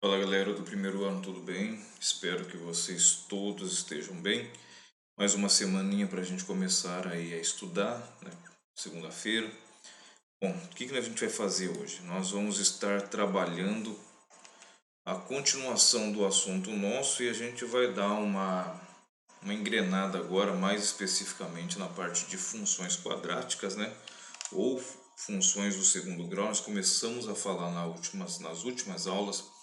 Fala galera do primeiro ano, tudo bem? Espero que vocês todos estejam bem. Mais uma semaninha para a gente começar aí a estudar, né? Segunda-feira. Bom, o que a gente vai fazer hoje? Nós vamos estar trabalhando a continuação do assunto nosso e a gente vai dar uma engrenada agora mais especificamente na parte de funções quadráticas, né? Ou funções do segundo grau. Nós começamos a falar nas últimas aulas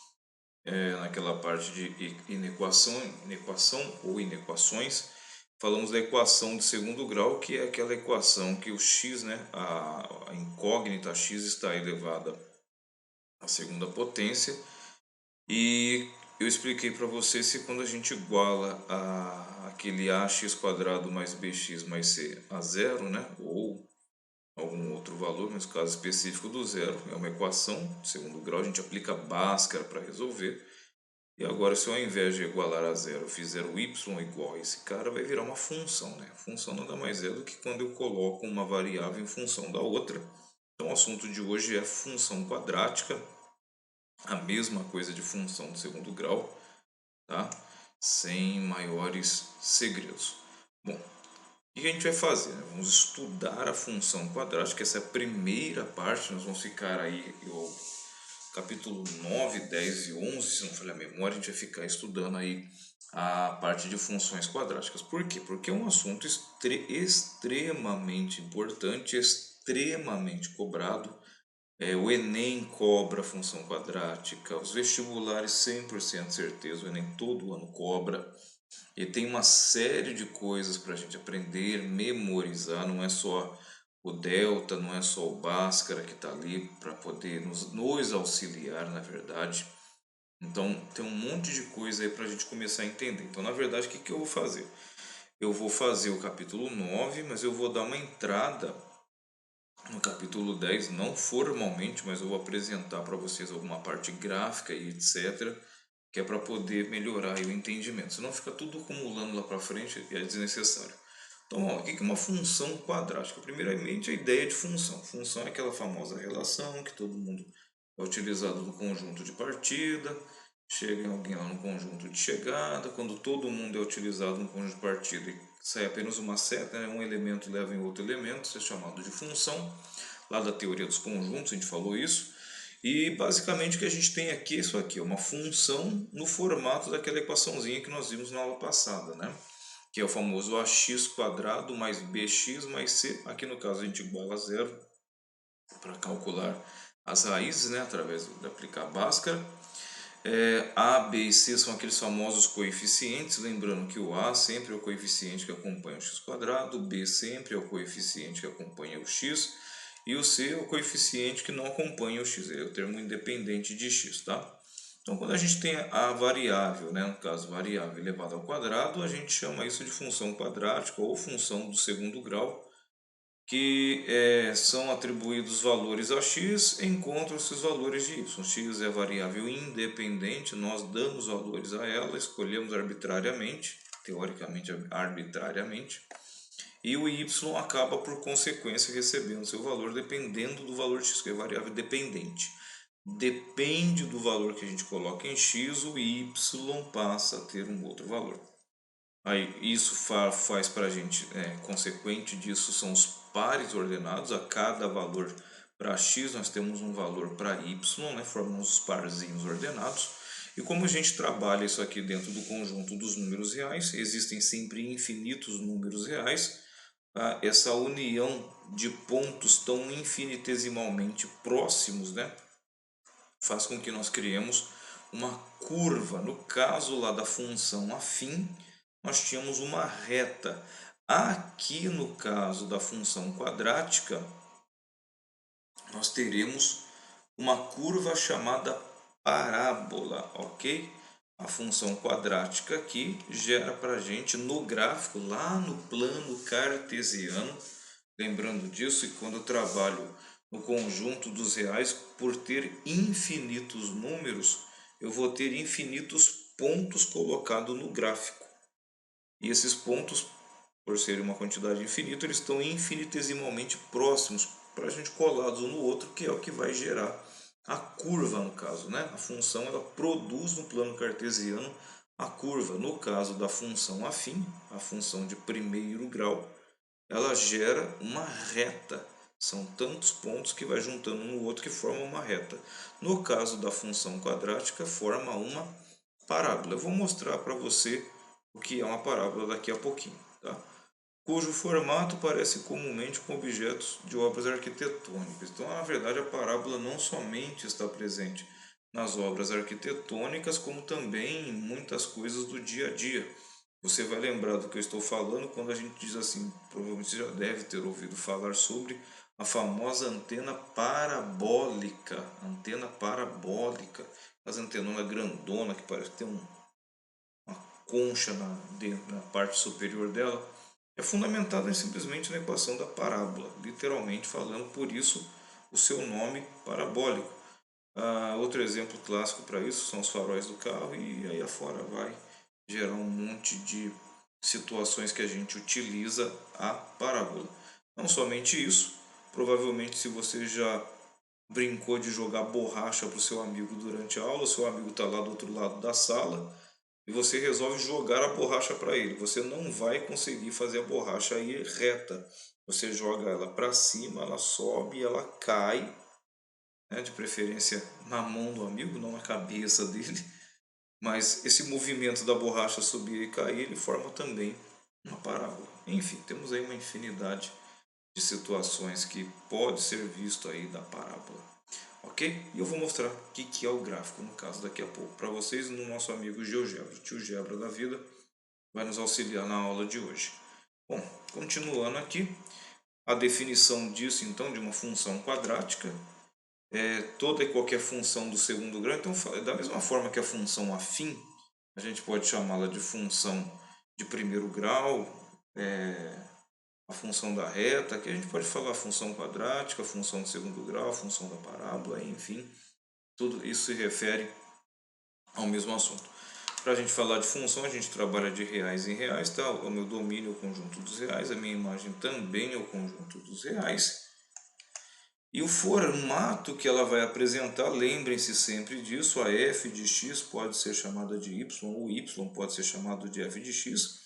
naquela parte de inequação ou inequações. Falamos da equação de segundo grau, que é aquela equação que o x, né, a incógnita x está elevada à segunda potência. E eu expliquei para você se quando a gente iguala aquele ax quadrado mais bx mais c a zero, né, ou algum outro valor, mas no caso específico do zero, é uma equação de segundo grau, a gente aplica Bhaskara para resolver. E agora, se eu ao invés de igualar a zero, eu fizer o y igual a esse cara, vai virar uma função, né? Função nada mais é do que quando eu coloco uma variável em função da outra. Então, o assunto de hoje é função quadrática, a mesma coisa de função de segundo grau, tá? Sem maiores segredos. Bom, o que a gente vai fazer, né? Vamos estudar a função quadrática, essa é a primeira parte, nós vamos ficar aí, capítulo 9, 10 e 11, se não falhar a memória, a gente vai ficar estudando aí a parte de funções quadráticas. Por quê? Porque é um assunto extremamente importante, extremamente cobrado. O Enem cobra função quadrática, os vestibulares 100% certeza, o Enem todo ano cobra. E tem uma série de coisas para a gente aprender, memorizar, não é só o delta, não é só o Bhaskara que está ali para poder nos auxiliar, na verdade. Então, tem um monte de coisa aí para a gente começar a entender. Então, na verdade, o que eu vou fazer? Eu vou fazer o capítulo 9, mas eu vou dar uma entrada no capítulo 10, não formalmente, mas eu vou apresentar para vocês alguma parte gráfica e etc., que é para poder melhorar aí o entendimento. Senão fica tudo acumulando lá para frente e é desnecessário. Então, ó, o que é uma função quadrática? Primeiramente, a ideia de função. Função é aquela famosa relação que todo mundo é utilizado no conjunto de partida, chega em alguém lá no conjunto de chegada, quando todo mundo é utilizado no conjunto de partida e sai apenas uma seta, né? Um elemento leva em outro elemento, isso é chamado de função. Lá da teoria dos conjuntos a gente falou isso. E basicamente o que a gente tem aqui é isso aqui, uma função no formato daquela equaçãozinha que nós vimos na aula passada, né? Que é o famoso ax quadrado mais bx mais c. Aqui no caso a gente iguala a zero para calcular as raízes, né? Através de aplicar Bhaskara. A, B e C são aqueles famosos coeficientes, lembrando que o A sempre é o coeficiente que acompanha o x quadrado, o B sempre é o coeficiente que acompanha o x, e o C é o coeficiente que não acompanha o x, é o termo independente de x, tá? Então, quando a gente tem a variável, né, no caso variável elevada ao quadrado, a gente chama isso de função quadrática ou função do segundo grau, que são atribuídos valores a x, encontram-se os valores de y. X é variável independente, nós damos valores a ela, escolhemos arbitrariamente, teoricamente arbitrariamente, e o y acaba por consequência recebendo seu valor dependendo do valor de x, que é variável dependente. Depende do valor que a gente coloca em x, o y passa a ter um outro valor. Aí, isso faz para a gente, consequente disso, são os pares ordenados. A cada valor para x, nós temos um valor para y, né? Formamos os parzinhos ordenados. E como a gente trabalha isso aqui dentro do conjunto dos números reais, existem sempre infinitos números reais, essa união de pontos tão infinitesimalmente próximos, né? Faz com que nós criemos uma curva. No caso lá da função afim, nós tínhamos uma reta. Aqui no caso da função quadrática, nós teremos uma curva chamada parábola, ok? A função quadrática aqui gera para a gente no gráfico, lá no plano cartesiano, lembrando disso, e quando eu trabalho no conjunto dos reais, por ter infinitos números, eu vou ter infinitos pontos colocados no gráfico. E esses pontos, por serem uma quantidade infinita, eles estão infinitesimalmente próximos para a gente colados um no outro, que é o que vai gerar a curva no caso, né? A função ela produz no plano cartesiano a curva. No caso da função afim, a função de primeiro grau, ela gera uma reta. São tantos pontos que vai juntando um no outro que formam uma reta. No caso da função quadrática, forma uma parábola. Eu vou mostrar para você o que é uma parábola daqui a pouquinho, tá? Cujo formato parece comumente com objetos de obras arquitetônicas. Então, na verdade, a parábola não somente está presente nas obras arquitetônicas, como também em muitas coisas do dia a dia. Você vai lembrar do que eu estou falando quando a gente diz assim, provavelmente você já deve ter ouvido falar sobre a famosa antena parabólica. Antena parabólica, as antenona grandona que parece que tem uma concha na parte superior dela, é fundamentada simplesmente na equação da parábola, literalmente falando, por isso o seu nome parabólico. Outro exemplo clássico para isso são os faróis do carro, e aí afora vai gerar um monte de situações que a gente utiliza a parábola. Não somente isso, provavelmente se você já brincou de jogar borracha para o seu amigo durante a aula, o seu amigo está lá do outro lado da sala, e você resolve jogar a borracha para ele. Você não vai conseguir fazer a borracha ir reta. Você joga ela para cima, ela sobe, ela cai, né, de preferência na mão do amigo, não na cabeça dele. Mas esse movimento da borracha subir e cair, ele forma também uma parábola. Enfim, temos aí uma infinidade de situações que pode ser visto aí da parábola. Ok? E eu vou mostrar o que é o gráfico, no caso, daqui a pouco, para vocês no nosso amigo GeoGebra, o tio Gebra da vida, vai nos auxiliar na aula de hoje. Bom, continuando aqui, a definição disso, então, de uma função quadrática, é toda e qualquer função do segundo grau. Então, da mesma forma que a função afim, a gente pode chamá-la de função de primeiro grau, a função da reta, aqui a gente pode falar função quadrática, função de segundo grau, função da parábola, enfim, tudo isso se refere ao mesmo assunto. Para a gente falar de função, a gente trabalha de reais em reais, tá? O meu domínio é o conjunto dos reais, a minha imagem também é o conjunto dos reais. E o formato que ela vai apresentar, lembrem-se sempre disso, a f de x pode ser chamada de y, ou y pode ser chamado de f de x,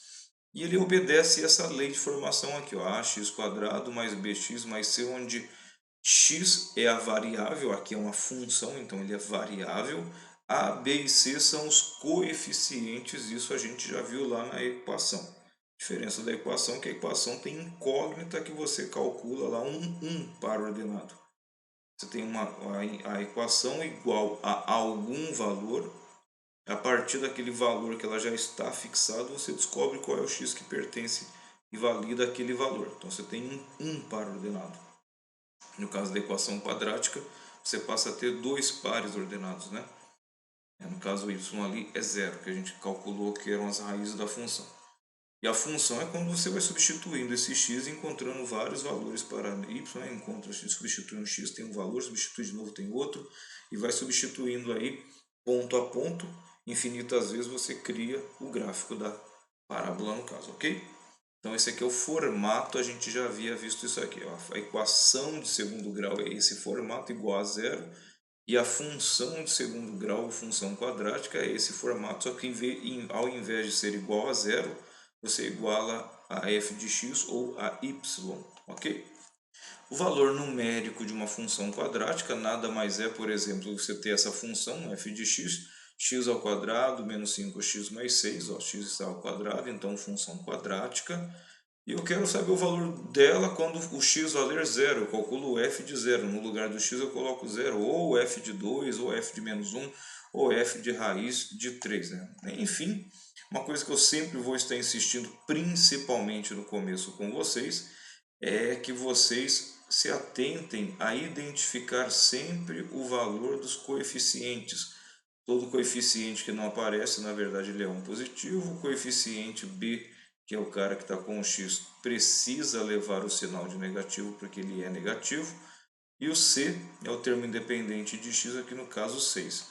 e ele obedece essa lei de formação aqui, ó, ax quadrado mais bx mais c, onde x é a variável, aqui é uma função, então ele é variável, a, b e c são os coeficientes, isso a gente já viu lá na equação. A diferença da equação é que a equação tem incógnita que você calcula lá um par ordenado. Você tem a equação igual a algum valor, a partir daquele valor que ela já está fixado, você descobre qual é o x que pertence e valida aquele valor. Então você tem um par ordenado. No caso da equação quadrática, você passa a ter dois pares ordenados, né? No caso, o y ali é zero, que a gente calculou que eram as raízes da função. E a função é quando você vai substituindo esse x, encontrando vários valores para y, né? Encontra, substitui um x, tem um valor, substitui de novo, tem outro, e vai substituindo aí ponto a ponto. Infinitas vezes você cria o gráfico da parábola no caso, ok? Então esse aqui é o formato, a gente já havia visto isso aqui. Ó. A equação de segundo grau é esse formato, igual a zero. E a função de segundo grau, função quadrática, é esse formato, só que ao invés de ser igual a zero, você iguala a f de x ou a y, ok? O valor numérico de uma função quadrática nada mais é, por exemplo, você ter essa função f de x, x ao quadrado menos 5x mais 6, ó, x está ao quadrado, então função quadrática. E eu quero saber o valor dela quando o x valer zero. Eu calculo o f de zero. No lugar do x eu coloco zero, ou f de 2, ou f de menos 1, ou f de raiz de 3. Né? Enfim, uma coisa que eu sempre vou estar insistindo, principalmente no começo com vocês, é que vocês se atentem a identificar sempre o valor dos coeficientes. Todo coeficiente que não aparece, na verdade, ele é um positivo. O coeficiente b, que é o cara que está com o x, precisa levar o sinal de negativo, porque ele é negativo. E o c é o termo independente de x, aqui no caso 6.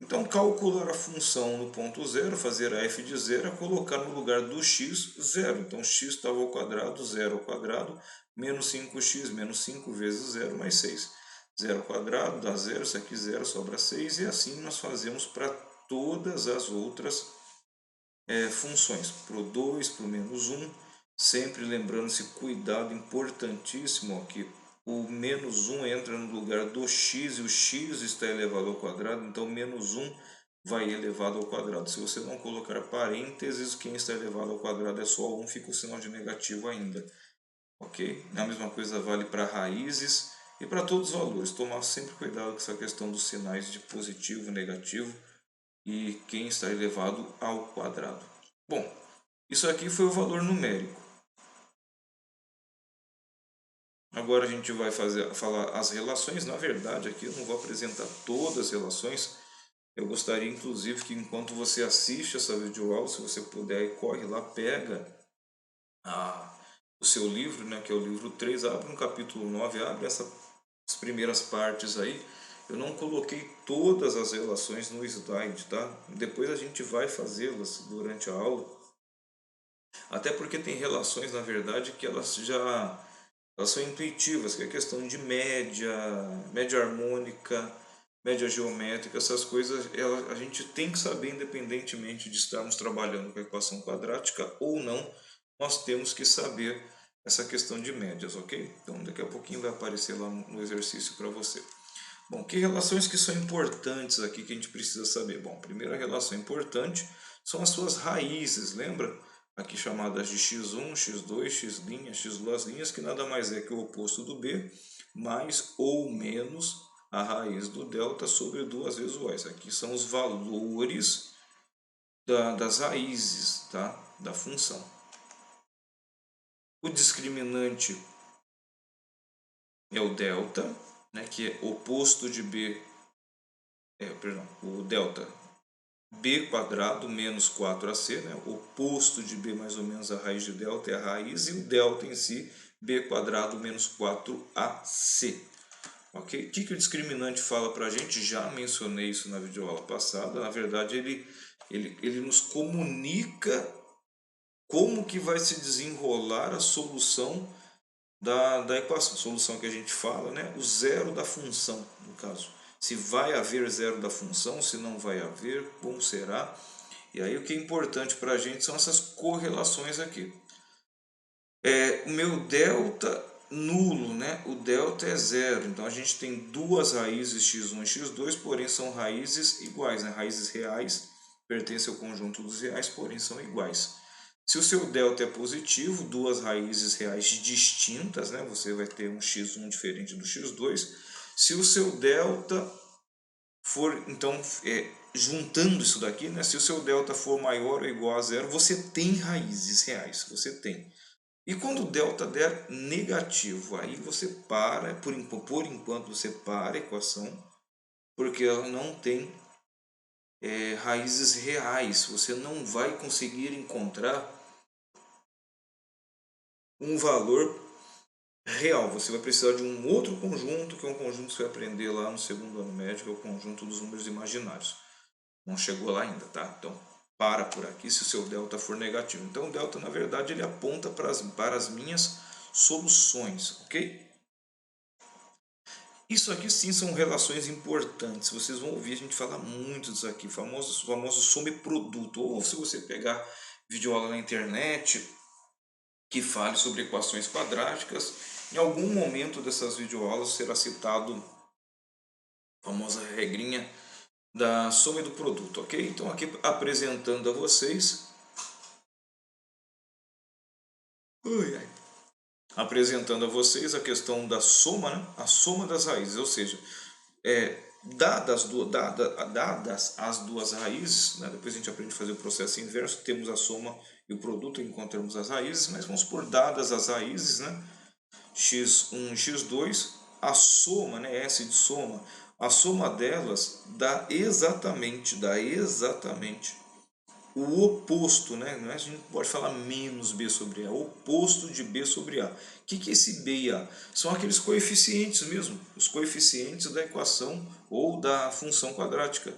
Então, calcular a função no ponto zero, fazer a f de zero, é colocar no lugar do x zero. Então, x estava ao quadrado, zero ao quadrado, menos 5x, menos 5 vezes 0 mais 6. zero ao quadrado dá zero, isso aqui zero, sobra 6, e assim nós fazemos para todas as outras funções, para o 2, para o menos 1, sempre lembrando esse cuidado importantíssimo aqui. O menos 1 entra no lugar do x e o x está elevado ao quadrado, então menos 1 vai elevado ao quadrado. Se você não colocar parênteses, quem está elevado ao quadrado é só 1, fica o sinal de negativo ainda. Ok? A mesma coisa vale para raízes e para todos os valores. Tomar sempre cuidado com essa questão dos sinais de positivo e negativo e quem está elevado ao quadrado. Bom, isso aqui foi o valor numérico. Agora a gente vai falar as relações. Na verdade, aqui eu não vou apresentar todas as relações. Eu gostaria, inclusive, que enquanto você assiste essa videoaula, se você puder, corre lá, pega o seu livro, né, que é o livro 3, abre no capítulo 9, abre essas primeiras partes aí. Eu não coloquei todas as relações no slide, tá? Depois a gente vai fazê-las durante a aula. Até porque tem relações, na verdade, que elas são intuitivas, que é a questão de média, média harmônica, média geométrica, essas coisas a gente tem que saber, independentemente de estarmos trabalhando com a equação quadrática ou não, nós temos que saber essa questão de médias, ok? Então daqui a pouquinho vai aparecer lá no exercício para você. Bom, que relações que são importantes aqui que a gente precisa saber? Bom, a primeira relação importante são as suas raízes, lembra? Aqui chamadas de x1, x2, x', x2', que nada mais é que o oposto do b, mais ou menos a raiz do delta sobre 2 vezes o y. Aqui são os valores das raízes, tá? Da função. O discriminante é o delta, né? Que é oposto de b, o delta b quadrado menos 4ac, né? O oposto de b mais ou menos a raiz de delta é a raiz, e o delta em si, b quadrado menos 4ac. Ok? O que o discriminante fala para a gente? Já mencionei isso na videoaula passada. Na verdade, ele nos comunica como que vai se desenrolar a solução da equação. A solução que a gente fala, né? O zero da função, no caso. Se vai haver zero da função, se não vai haver, como será. E aí o que é importante para a gente são essas correlações aqui. O meu delta nulo, né? O delta é zero, então a gente tem duas raízes x1 e x2, porém são raízes iguais, né? Raízes reais, pertencem ao conjunto dos reais, porém são iguais. Se o seu delta é positivo, duas raízes reais distintas, né? Você vai ter um x1 diferente do x2. Se o seu delta for, então, juntando isso daqui, né? Se o seu delta for maior ou igual a zero, você tem raízes reais, você tem. E quando o delta der negativo, aí você para, por enquanto você para a equação, porque ela não tem raízes reais. Você não vai conseguir encontrar um valor real. Você vai precisar de um outro conjunto, que é um conjunto que você vai aprender lá no segundo ano médio, que é o conjunto dos números imaginários. Não chegou lá ainda, tá? Então, para por aqui se o seu delta for negativo. Então, o delta, na verdade, ele aponta para as minhas soluções, ok? Isso aqui sim são relações importantes. Vocês vão ouvir a gente falar muito disso aqui, famoso soma e produto. Ou se você pegar videoaula na internet que fale sobre equações quadráticas, em algum momento dessas videoaulas será citado a famosa regrinha da soma e do produto, ok? Então aqui apresentando a vocês, a questão da soma, né? A soma das raízes, ou seja, dadas as duas raízes, né? Depois a gente aprende a fazer o processo inverso, temos a soma e o produto, encontramos as raízes, mas vamos por dadas as raízes, né? x1 e x2, a soma, né? S de soma, a soma delas dá exatamente o oposto, né? Não é, a gente pode falar menos b sobre a, o oposto de b sobre a. O que é esse b e a? São aqueles coeficientes mesmo, os coeficientes da equação ou da função quadrática.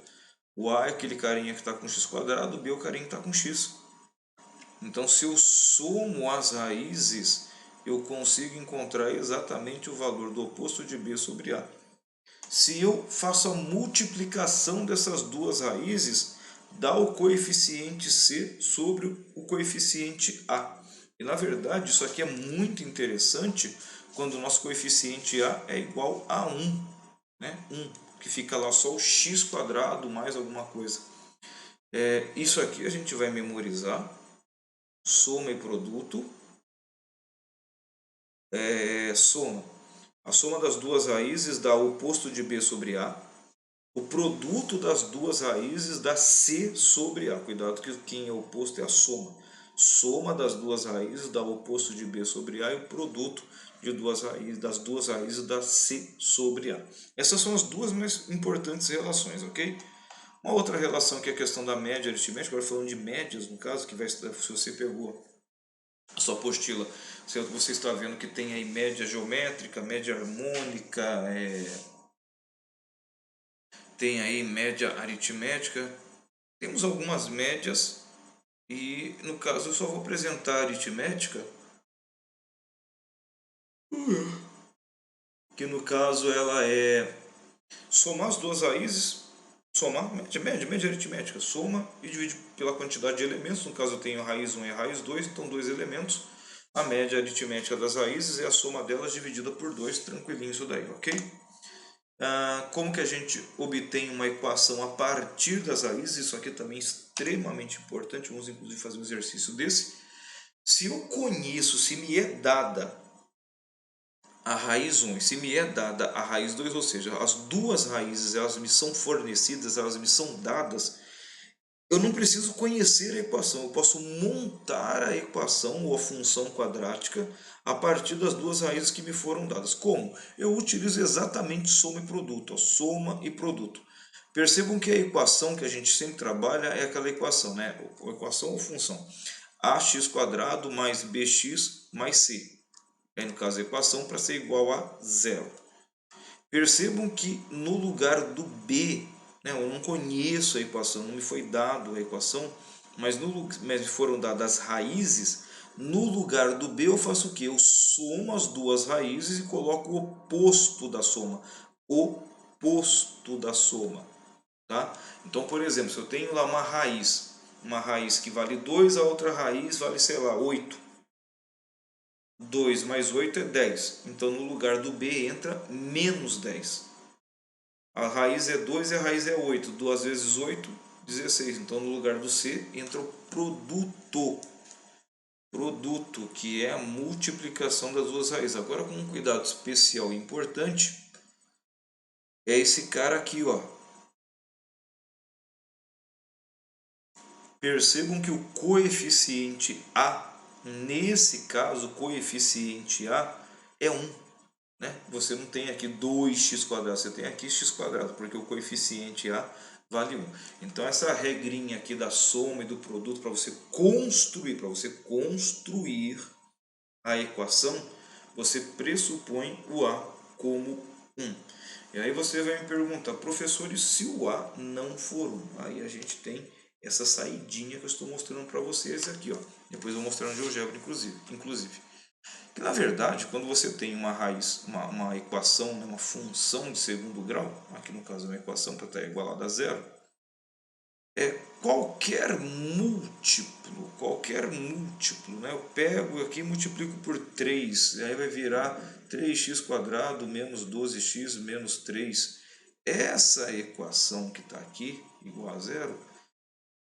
O a é aquele carinha que está com x quadrado, o b é o carinha que está com x. Então, se eu somo as raízes, eu consigo encontrar exatamente o valor do oposto de b sobre a. Se eu faço a multiplicação dessas duas raízes, dá o coeficiente C sobre o coeficiente A. E na verdade isso aqui é muito interessante quando o nosso coeficiente A é igual a 1, né? 1, que fica lá só o x quadrado mais alguma coisa. Isso aqui a gente vai memorizar, soma e produto, soma. A soma das duas raízes dá o oposto de B sobre A. O produto das duas raízes dá C sobre A. Cuidado que quem é oposto é a soma. Soma das duas raízes dá o oposto de B sobre A e o produto das duas raízes dá C sobre A. Essas são as duas mais importantes relações, ok? Uma outra relação que é a questão da média aritmética, agora falando de médias, no caso, que vai, se você pegou a sua apostila, você está vendo que tem aí média geométrica, média harmônica, tem aí média aritmética. Temos algumas médias e no caso eu só vou apresentar a aritmética, que no caso ela é somar as duas raízes, somar média aritmética, soma e divide pela quantidade de elementos. No caso eu tenho a raiz 1 e a raiz 2, então dois elementos. A média aritmética das raízes é a soma delas dividida por 2, tranquilinho isso daí, ok? Como que a gente obtém uma equação a partir das raízes? Isso aqui também é extremamente importante, vamos inclusive fazer um exercício desse. Se eu conheço, se me é dada a raiz 1 e se me é dada a raiz 2, ou seja, as duas raízes elas me são fornecidas, elas me são dadas, eu não preciso conhecer a equação, eu posso montar a equação ou a função quadrática a partir das duas raízes que me foram dadas. Como? Eu utilizo exatamente soma e produto, ó, soma e produto. Percebam que a equação que a gente sempre trabalha é aquela equação, né? A equação ou função ax quadrado mais bx mais c. Aí no caso a equação para ser igual a zero. Percebam que no lugar do b, né, eu não conheço a equação, não me foi dado a equação, mas me foram dadas as raízes. No lugar do b eu faço o que? Eu somo as duas raízes e coloco o oposto da soma. Oposto da soma. Tá? Então, por exemplo, se eu tenho lá uma raiz que vale 2, a outra raiz vale, sei lá, 8. 2 mais 8 é 10. Então, no lugar do b entra menos 10. A raiz é 2 e a raiz é 8. 2 vezes 8, 16. Então, no lugar do c entra o produto. Produto, que é a multiplicação das duas raízes. Agora, com um cuidado especial e importante, é esse cara aqui, ó. Percebam que o coeficiente A, nesse caso, o coeficiente A é 1. Né? Você não tem aqui 2x², você tem aqui x², porque o coeficiente A vale 1. Então essa regrinha aqui da soma e do produto, para você construir a equação, você pressupõe o A como 1. E aí você vai me perguntar, professor, e se o A não for 1? Aí a gente tem essa saidinha que eu estou mostrando para vocês aqui, ó. Depois eu vou mostrar no GeoGebra, inclusive. Que na verdade, quando você tem uma raiz, uma equação, né, uma função de segundo grau, aqui no caso é uma equação para estar igualada a zero, qualquer múltiplo, né, eu pego aqui e multiplico por 3, e aí vai virar 3x² menos 12x menos 3. Essa equação que está aqui, igual a zero,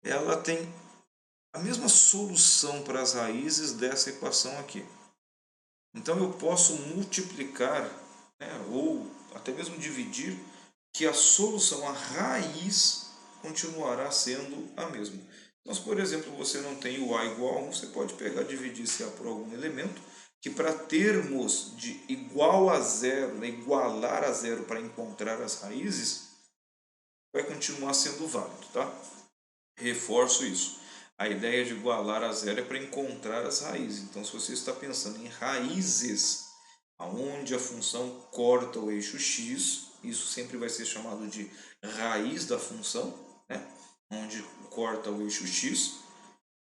ela tem a mesma solução para as raízes dessa equação aqui. Então eu posso multiplicar, né, ou até mesmo dividir, que a solução, a raiz, continuará sendo a mesma. Então, se por exemplo você não tem o A igual a 1, você pode pegar e dividir esse A por algum elemento, que para termos de igual a zero, né, igualar a zero para encontrar as raízes, vai continuar sendo válido, tá? Reforço isso. A ideia de igualar a zero é para encontrar as raízes. Então, se você está pensando em raízes, aonde a função corta o eixo x, isso sempre vai ser chamado de raiz da função, né? Onde corta o eixo x,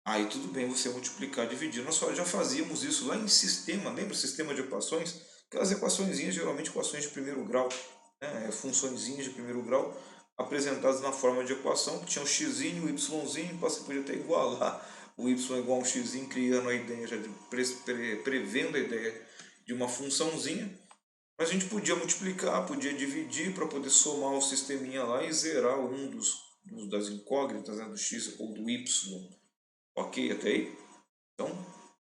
aí tudo bem você multiplicar e dividir. Nós já fazíamos isso lá em sistema, lembra o sistema de equações? Aquelas equaçõezinhas, geralmente equações de primeiro grau. né? Funçõezinhas de primeiro grau apresentadas na forma de equação, que tinha o x, o y, você podia até igualar o y igual a um x, criando a ideia, já de, prevendo a ideia de uma funçãozinha. Mas a gente podia multiplicar, podia dividir para poder somar o sisteminha lá e zerar um das incógnitas, né, do x ou do y. Ok até aí? Então,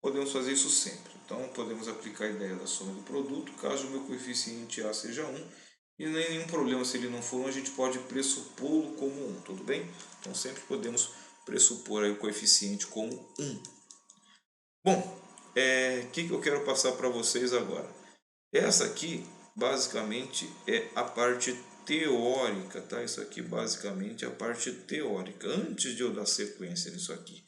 podemos fazer isso sempre. Então, podemos aplicar a ideia da soma do produto, caso o meu coeficiente A seja 1, e nem nenhum problema se ele não for 1, a gente pode pressupô-lo como 1, tudo bem? Então, sempre podemos pressupor aí o coeficiente como 1. Bom, o que eu quero passar para vocês agora? Essa aqui, basicamente, é a parte teórica, tá? Isso aqui, basicamente, é a parte teórica. Antes de eu dar sequência nisso aqui,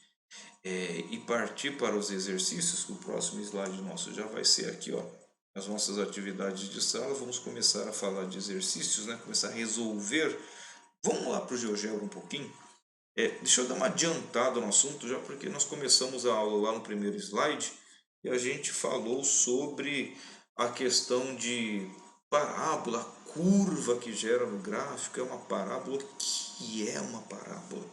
e partir para os exercícios, que o próximo slide nosso já vai ser aqui, ó, as nossas atividades de sala. Vamos começar a falar de exercícios, né? Começar a resolver. Vamos lá para o GeoGebra um pouquinho. Deixa eu dar uma adiantada no assunto, já porque nós começamos a aula lá no primeiro slide e a gente falou sobre a questão de parábola, curva que gera no gráfico. É uma parábola, que é uma parábola.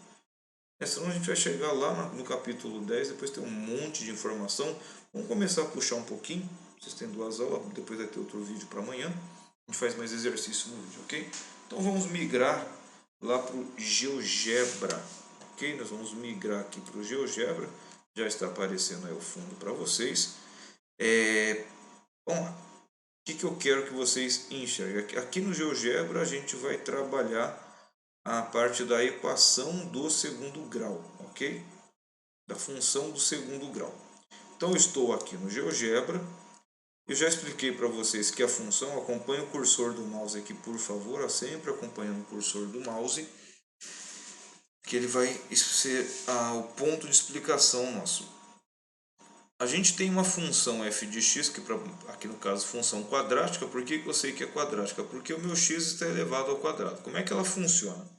Senão a gente vai chegar lá no capítulo 10, depois tem um monte de informação. Vamos começar a puxar um pouquinho. Vocês têm 2 aulas, depois vai ter outro vídeo para amanhã. A gente faz mais exercício no vídeo, ok? Então vamos migrar lá para o GeoGebra, ok? Nós vamos migrar aqui para o GeoGebra. Já está aparecendo aí o fundo para vocês. Vamos lá. O que eu quero que vocês enxerguem? Aqui no GeoGebra a gente vai trabalhar a parte da equação do segundo grau, ok? Da função do segundo grau. Então eu estou aqui no GeoGebra. Eu já expliquei para vocês que a função, acompanhe o cursor do mouse aqui, por favor, sempre acompanhando o cursor do mouse, que ele vai ser o ponto de explicação nosso. A gente tem uma função f de x, que aqui no caso função quadrática. Por que eu sei que é quadrática? Porque o meu x está elevado ao quadrado. Como é que ela funciona?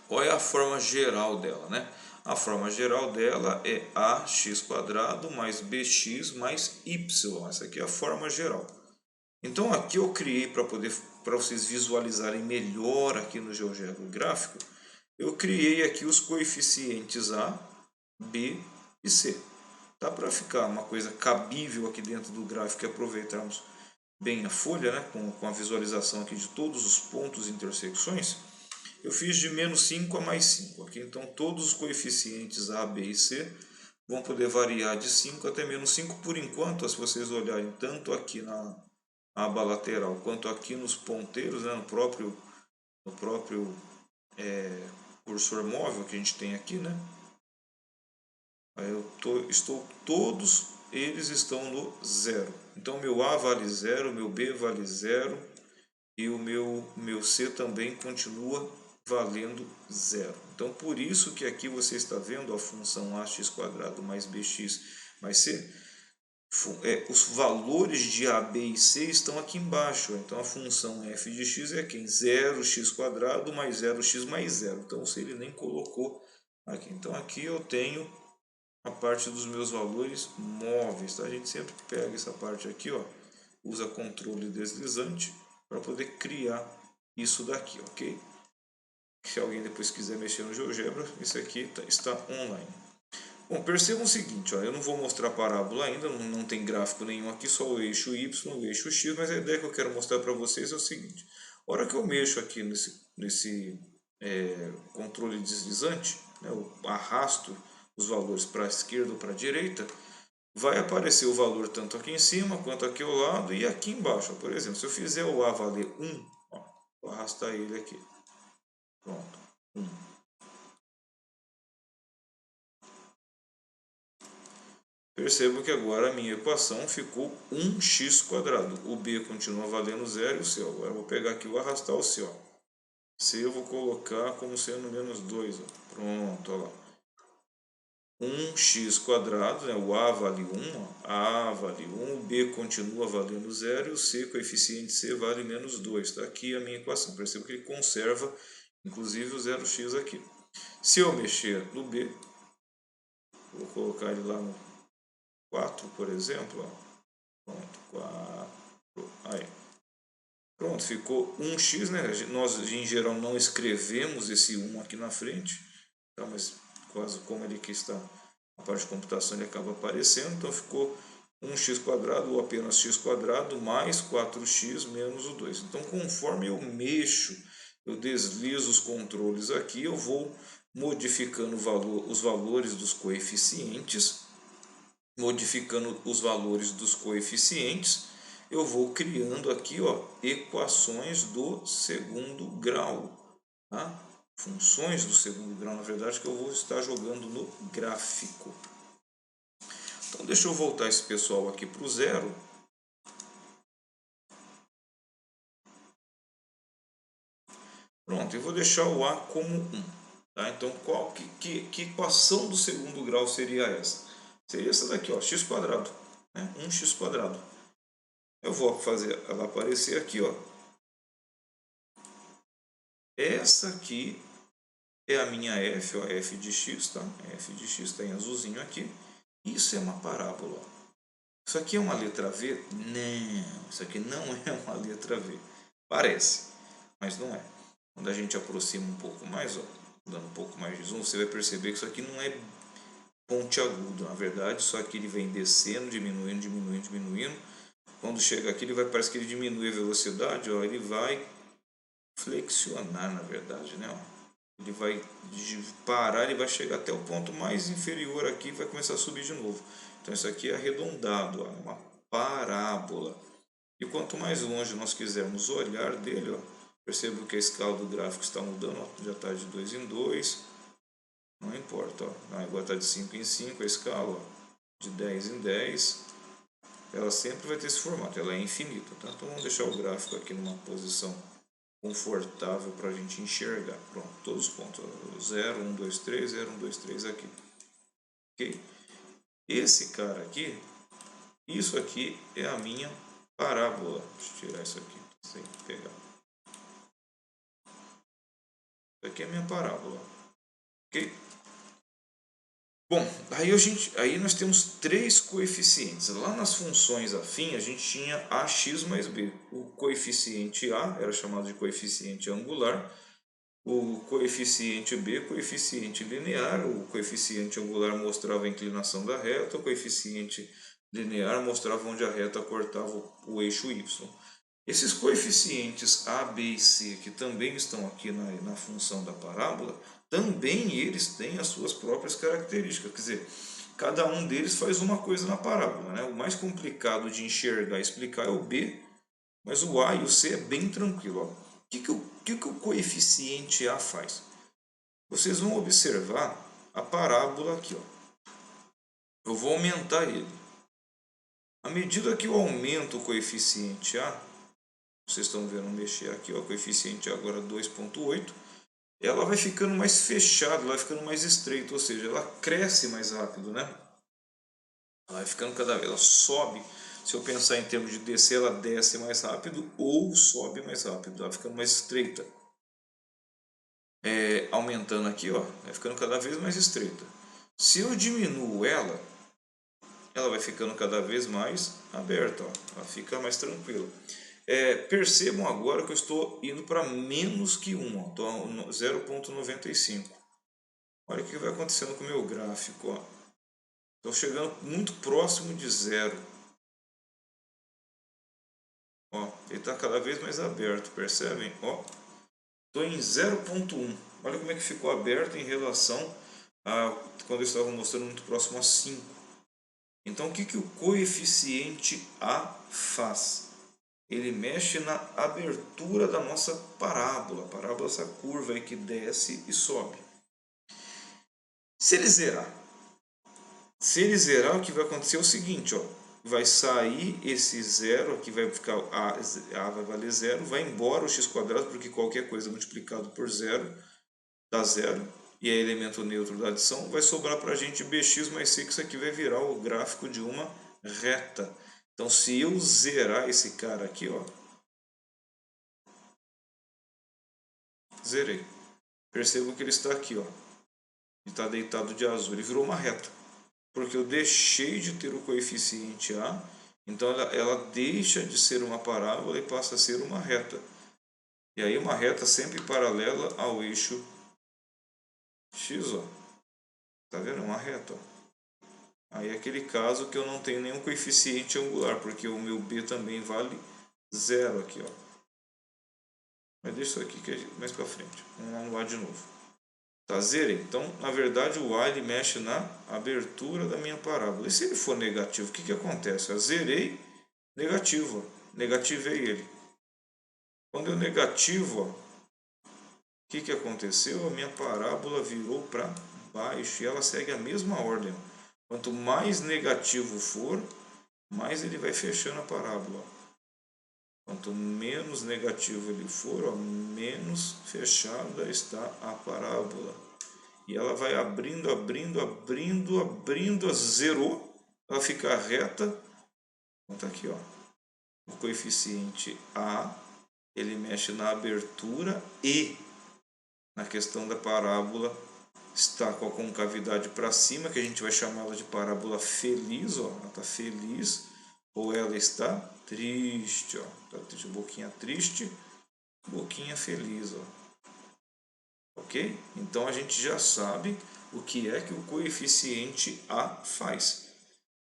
Qual é a forma geral dela, né? A forma geral dela é ax² mais bx mais y. Essa aqui é a forma geral. Então aqui eu criei para vocês visualizarem melhor aqui no GeoGebra gráfico, eu criei aqui os coeficientes a, b e c. Tá? Para ficar uma coisa cabível aqui dentro do gráfico e aproveitarmos bem a folha, né? com a visualização aqui de todos os pontos e intersecções, eu fiz de menos 5 a mais 5. Aqui. Então todos os coeficientes a, b e c vão poder variar de 5 até menos 5 por enquanto. Se vocês olharem tanto aqui na aba lateral quanto aqui nos ponteiros, né, no próprio cursor móvel que a gente tem aqui, né? Aí todos eles estão no zero. Então meu A vale 0, meu B vale 0 e o meu C também continua valendo 0. Então por isso que aqui você está vendo a função ax² mais bx mais c. Os valores de a, b e c estão aqui embaixo. Então a função f de x é quem? 0x² mais 0x mais 0. Então se ele nem colocou aqui. Então aqui eu tenho a parte dos meus valores móveis. Tá? A gente sempre pega essa parte aqui, ó, usa controle deslizante para poder criar isso daqui, ok? Se alguém depois quiser mexer no GeoGebra, isso aqui está online. Bom, percebam o seguinte, ó, eu não vou mostrar a parábola ainda, não tem gráfico nenhum aqui, só o eixo Y, o eixo X, mas a ideia que eu quero mostrar para vocês é o seguinte. A hora que eu mexo aqui nesse controle deslizante, né, eu arrasto os valores para a esquerda ou para a direita, vai aparecer o valor tanto aqui em cima quanto aqui ao lado e aqui embaixo. Por exemplo, se eu fizer o A valer 1, ó, vou arrastar ele aqui. Pronto, 1. Percebo que agora a minha equação ficou 1x². O b continua valendo 0 e o c. Agora eu vou pegar aqui e vou arrastar o c. Ó. C eu vou colocar como sendo menos 2. Ó. Pronto, olha lá. 1x², né? O a vale 1, ó. A vale 1, o b continua valendo 0 e o c, coeficiente c, vale menos 2. Está aqui a minha equação. Percebo que ele conserva, inclusive, o 0x aqui. Se eu mexer no b, vou colocar ele lá no 4, por exemplo. Ó. Pronto, 4. Aí. Pronto, ficou 1x, né? Nós em geral não escrevemos esse 1 aqui na frente, tá? Mas quase como ele aqui está a parte de computação, ele acaba aparecendo, então ficou 1x² ou apenas x² mais 4x menos o 2. Então, conforme eu mexo, eu deslizo os controles aqui, eu vou modificando os valores dos coeficientes. Modificando os valores dos coeficientes, eu vou criando aqui, ó, equações do segundo grau, tá? Funções do segundo grau, na verdade, que eu vou estar jogando no gráfico. Então, deixa eu voltar esse pessoal aqui para o zero. Pronto, eu vou deixar o A como 1. Tá? Então, que equação do segundo grau seria essa? Seria essa daqui, ó, x², né? 1x². Eu vou fazer ela aparecer aqui, ó. Essa aqui é a minha f, ó, f de x, tá? F de x está em azulzinho aqui. Isso é uma parábola. Isso aqui é uma letra V? Não, isso aqui não é uma letra V. Parece, mas não é. Quando a gente aproxima um pouco mais, ó, dando um pouco mais de zoom, você vai perceber que isso aqui não é pontiagudo. Na verdade, só que ele vem descendo, diminuindo, diminuindo, diminuindo. Quando chega aqui, parece que ele diminui a velocidade, ó, ele vai flexionar, na verdade, né? Ele vai parar, ele vai chegar até o ponto mais inferior aqui e vai começar a subir de novo. Então isso aqui é arredondado, ó, é uma parábola. E quanto mais longe nós quisermos olhar dele, ó, percebo que a escala do gráfico está mudando, ó, já está de 2 em 2, não importa, ó, agora está de 5 em 5 a escala, ó, de 10 em 10, ela sempre vai ter esse formato, ela é infinita, tá? Então vamos deixar o gráfico aqui numa posição confortável para a gente enxergar. Pronto, todos os pontos, 0, 1, 2, 3, 0, 1, 2, 3 aqui. Ok? Esse cara aqui, isso aqui é a minha parábola. Deixa eu tirar isso aqui, sem pegar. Isso aqui é a minha parábola. Ok? Bom, aí nós temos três coeficientes. Lá nas funções afim, a gente tinha ax mais b. O coeficiente a era chamado de coeficiente angular. O coeficiente b, coeficiente linear. O coeficiente angular mostrava a inclinação da reta. O coeficiente linear mostrava onde a reta cortava o eixo y. Esses coeficientes a, b e c, que também estão aqui na função da parábola, também eles têm as suas próprias características. Quer dizer, cada um deles faz uma coisa na parábola, né? O mais complicado de enxergar e explicar é o b, mas o a e o c é bem tranquilo. Ó. O que o coeficiente a faz? Vocês vão observar a parábola aqui. Ó. Eu vou aumentar ele. À medida que eu aumento o coeficiente a, vocês estão vendo mexer aqui, ó, o coeficiente agora 2,8, ela vai ficando mais fechada, ela vai ficando mais estreita, ou seja, ela cresce mais rápido, né? Ela vai ficando cada vez, ela sobe. Se eu pensar em termos de descer, ela desce mais rápido ou sobe mais rápido, ela vai ficando mais estreita. Aumentando aqui, ó, vai ficando cada vez mais estreita. Se eu diminuo ela vai ficando cada vez mais aberta, ó, ela fica mais tranquila. Percebam agora que eu estou indo para menos que 1, estou a 0,95. Olha o que vai acontecendo com o meu gráfico. Estou chegando muito próximo de zero. Ó, ele está cada vez mais aberto, percebem? Estou em 0,1. Olha como é que ficou aberto em relação a quando eu estava mostrando muito próximo a 5. Então o que o coeficiente A faz? Ele mexe na abertura da nossa parábola. A parábola é essa curva aí que desce e sobe. Se ele zerar, o que vai acontecer é o seguinte, ó, vai sair esse zero, aqui vai ficar a vai valer zero, vai embora o x², porque qualquer coisa multiplicado por zero dá zero, e é elemento neutro da adição, vai sobrar para a gente bx mais c, que isso aqui vai virar o gráfico de uma reta. Então, se eu zerar esse cara aqui, ó, zerei. Percebam que ele está aqui, ó. Ele está deitado de azul. Ele virou uma reta. Porque eu deixei de ter o coeficiente A Então ela deixa de ser uma parábola e passa a ser uma reta. E aí uma reta sempre paralela ao eixo x, ó. Tá vendo? Uma reta, ó. Aí é aquele caso que eu não tenho nenhum coeficiente angular, porque o meu b também vale zero aqui, ó. Mas deixa isso aqui que é mais para frente. Vamos lá no A de novo. Tá, zerei. Então, na verdade, o A ele mexe na abertura da minha parábola. E se ele for negativo, o que acontece? Eu zerei negativo, ó. Negativei ele. Quando eu negativo, ó, o que aconteceu? A minha parábola virou para baixo e ela segue a mesma ordem. Quanto mais negativo for, mais ele vai fechando a parábola. Quanto menos negativo ele for, ó, menos fechada está a parábola. E ela vai abrindo, abrindo, abrindo, abrindo, zerou. Ela fica reta. Então tá aqui, ó. O coeficiente A, ele mexe na abertura e na questão da parábola está com a concavidade para cima, que a gente vai chamá-la de parábola feliz, ó. Ela está feliz ou ela está triste, ó. Tá triste, boquinha triste, boquinha feliz, ó. Ok? Então a gente já sabe o que é que o coeficiente A faz.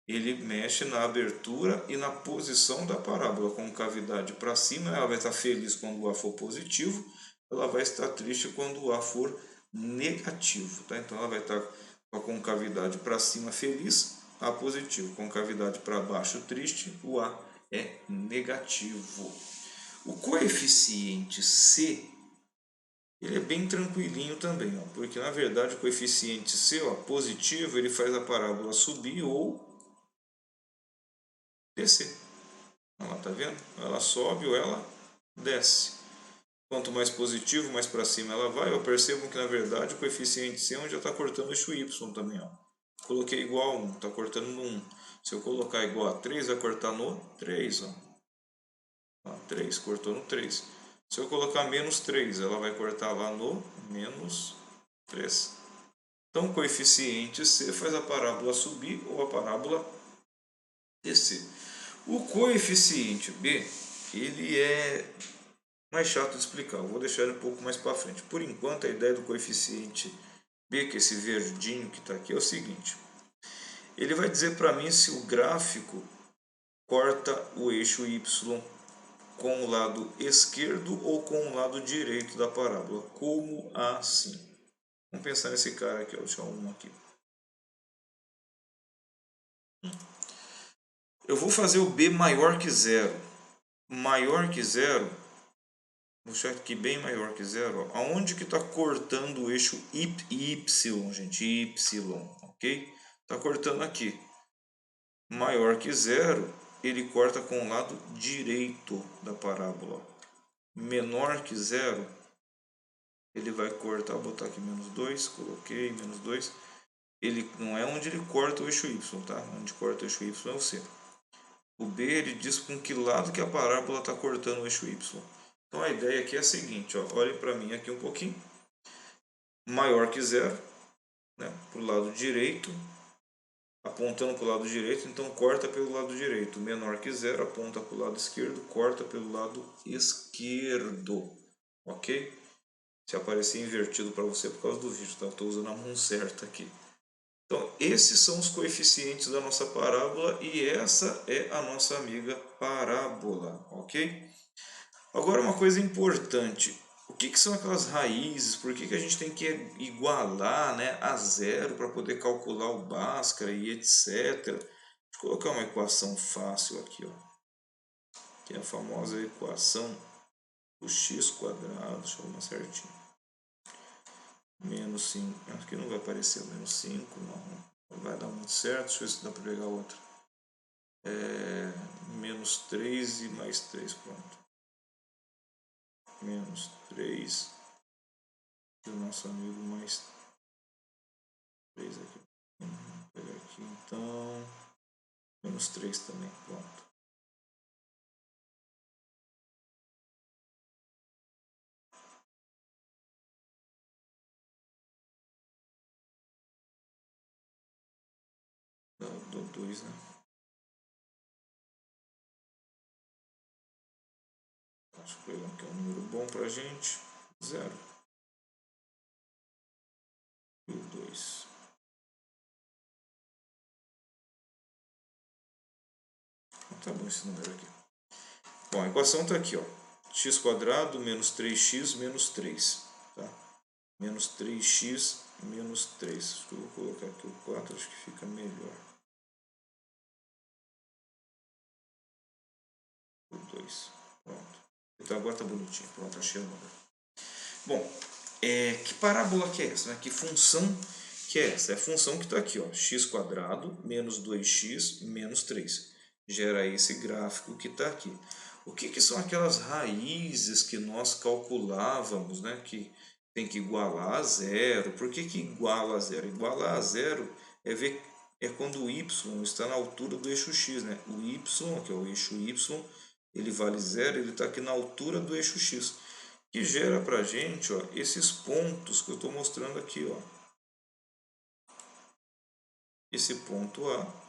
Ele mexe na abertura e na posição da parábola. Com cavidade para cima, ela vai estar feliz quando o A for positivo, ela vai estar triste quando o A for negativo. Tá? Então ela vai estar com a concavidade para cima feliz, A positivo. Concavidade para baixo triste, o A é negativo. O coeficiente C, ele é bem tranquilinho também, ó, porque na verdade o coeficiente C, ó, positivo, ele faz a parábola subir ou descer. Ela tá vendo? Ela sobe ou ela desce. Quanto mais positivo, mais para cima ela vai. Eu percebo que na verdade o coeficiente C é onde já está cortando o eixo Y também, ó. Coloquei igual a 1, está cortando no 1. Se eu colocar igual a 3, vai cortar no 3, ó. 3, cortou no 3. Se eu colocar menos 3, ela vai cortar lá no menos 3. Então, o coeficiente C faz a parábola subir ou a parábola descer. O coeficiente B, ele é mais chato de explicar. Eu vou deixar ele um pouco mais para frente. Por enquanto, a ideia do coeficiente B, que é esse verdinho que está aqui, é o seguinte. Ele vai dizer para mim se o gráfico corta o eixo Y com o lado esquerdo ou com o lado direito da parábola. Como assim? Vamos pensar nesse cara aqui, ó. Vou deixar um aqui. Eu vou fazer o B maior que zero. Maior que zero, vou deixar aqui bem maior que zero. Ó. Aonde que está cortando o eixo Y, gente? Y, ok? Está cortando aqui. Maior que zero, ele corta com o lado direito da parábola. Menor que zero, ele vai cortar, vou botar aqui menos 2, coloquei menos 2. Ele não é onde ele corta o eixo Y, tá? Onde corta o eixo Y é o C. O B, ele diz com que lado que a parábola está cortando o eixo Y. Então a ideia aqui é a seguinte, ó, olhem para mim aqui um pouquinho. Maior que zero, né, para o lado direito, apontando para o lado direito, então corta pelo lado direito. Menor que zero, aponta para o lado esquerdo, corta pelo lado esquerdo. Ok? Se aparecer invertido para você por causa do vídeo, tá? Eu estou usando a mão certa aqui. Então, esses são os coeficientes da nossa parábola e essa é a nossa amiga parábola, ok? Agora, uma coisa importante: o que são aquelas raízes? Por que a gente tem que igualar, né, a zero para poder calcular o Bhaskara e etc? Deixa eu colocar uma equação fácil aqui, ó, que é a famosa equação do x quadrado. Deixa eu arrumar certinho. Menos 5, acho que não vai aparecer o menos 5, não vai dar muito certo. Deixa eu ver se dá para pegar outra. Menos 3 e mais 3, pronto. Menos 3 e o nosso amigo mais 3 aqui. Vou pegar aqui então. Menos 3 também, pronto. Dá 2, né? Deixa eu pegar aqui um número bom para a gente. 0 e o 2. Tá bom esse número aqui. Bom, a equação está aqui, ó. X quadrado menos 3x menos 3. Tá? Menos 3x menos 3. Acho que eu vou colocar aqui o 4, acho que fica melhor. O 2. Pronto. Então agora tá bonitinho. Pronto, achei o número. Bom, que parábola que é essa? Né? Que função que é essa? É a função que está aqui, ó. X quadrado menos 2x menos 3. Gera esse gráfico que está aqui. O que são aquelas raízes que nós calculávamos, né? Que tem que igualar a zero. Por que iguala a zero? Igualar a zero é quando o y está na altura do eixo x, né? O y, que é o eixo y, ele vale zero, ele está aqui na altura do eixo x, que gera para a gente, ó, esses pontos que eu estou mostrando aqui, ó. Esse ponto A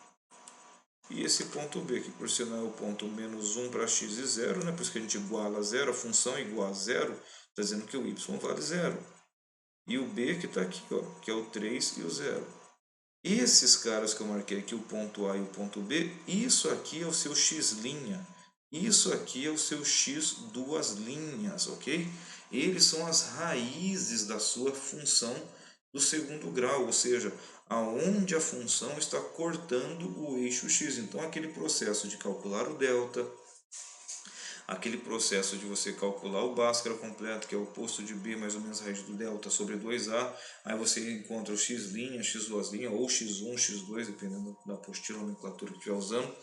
e esse ponto B, que por sinal é o ponto menos 1 para x e 0, né? Por isso que a gente iguala a zero, a função é igual a zero, está dizendo que o y vale zero. E o B que está aqui, ó, que é o 3 e o 0. Esses caras que eu marquei aqui, o ponto A e o ponto B, isso aqui é o seu x'. Isso aqui é o seu x duas linhas, ok? Eles são as raízes da sua função do segundo grau, ou seja, aonde a função está cortando o eixo x. Então, aquele processo de calcular o delta, aquele processo de você calcular o Bhaskara completo, que é o oposto de b mais ou menos a raiz do delta sobre 2a, aí você encontra o x', x duas linhas, ou x1, x2, dependendo da apostila ou nomenclatura que estiver usando.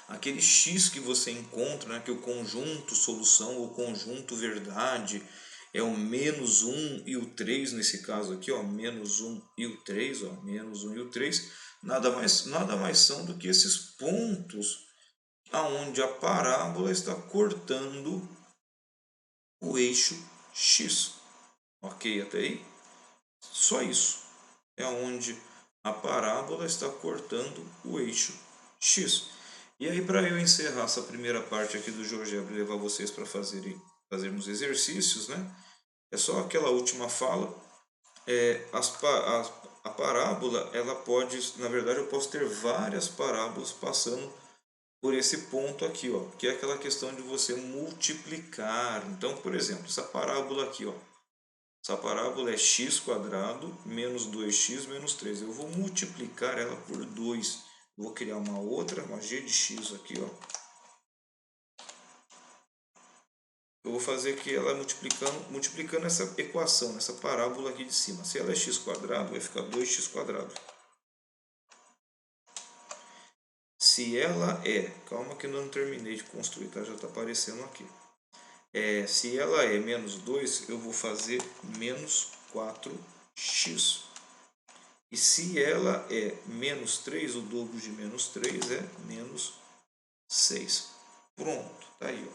Aquele x que você encontra, né, que o conjunto solução ou conjunto verdade é o menos 1 e o 3, nesse caso aqui, ó, menos 1 e o 3, ó, menos 1 e o 3, nada mais são do que esses pontos aonde a parábola está cortando o eixo x. Ok, até aí? Só isso. É onde a parábola está cortando o eixo x. E aí, para eu encerrar essa primeira parte aqui do GeoGebra e levar vocês para fazermos exercícios, né? É só aquela última fala. A parábola, ela pode, na verdade, eu posso ter várias parábolas passando por esse ponto aqui, ó, que é aquela questão de você multiplicar. Então, por exemplo, essa parábola aqui, ó, essa parábola é x quadrado menos 2x menos 3. Eu vou multiplicar ela por 2. Vou criar uma outra, uma g de x aqui, ó. Eu vou fazer aqui ela multiplicando essa equação, essa parábola aqui de cima. Se ela é x quadrado, vai ficar 2x quadrado. Se ela é, calma que eu não terminei de construir, tá? Já está aparecendo aqui. Se ela é menos 2, eu vou fazer menos 4x. E se ela é menos 3, o dobro de menos 3 é menos 6. Pronto, tá aí, ó.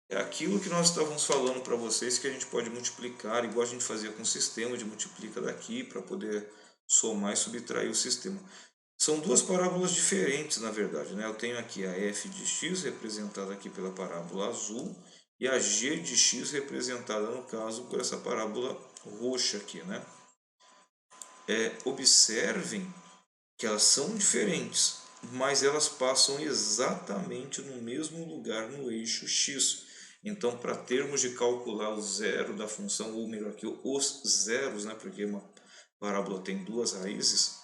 É aquilo que nós estávamos falando para vocês, que a gente pode multiplicar, igual a gente fazia com o sistema, de multiplica daqui para poder somar e subtrair o sistema. São duas parábolas diferentes, na verdade, né? Eu tenho aqui a f de x, representada aqui pela parábola azul, e a g de x, representada, no caso, por essa parábola roxa aqui, né? Observem que elas são diferentes, mas elas passam exatamente no mesmo lugar no eixo x. Então, para termos de calcular o zero da função, ou melhor que os zeros, né? Porque uma parábola tem duas raízes,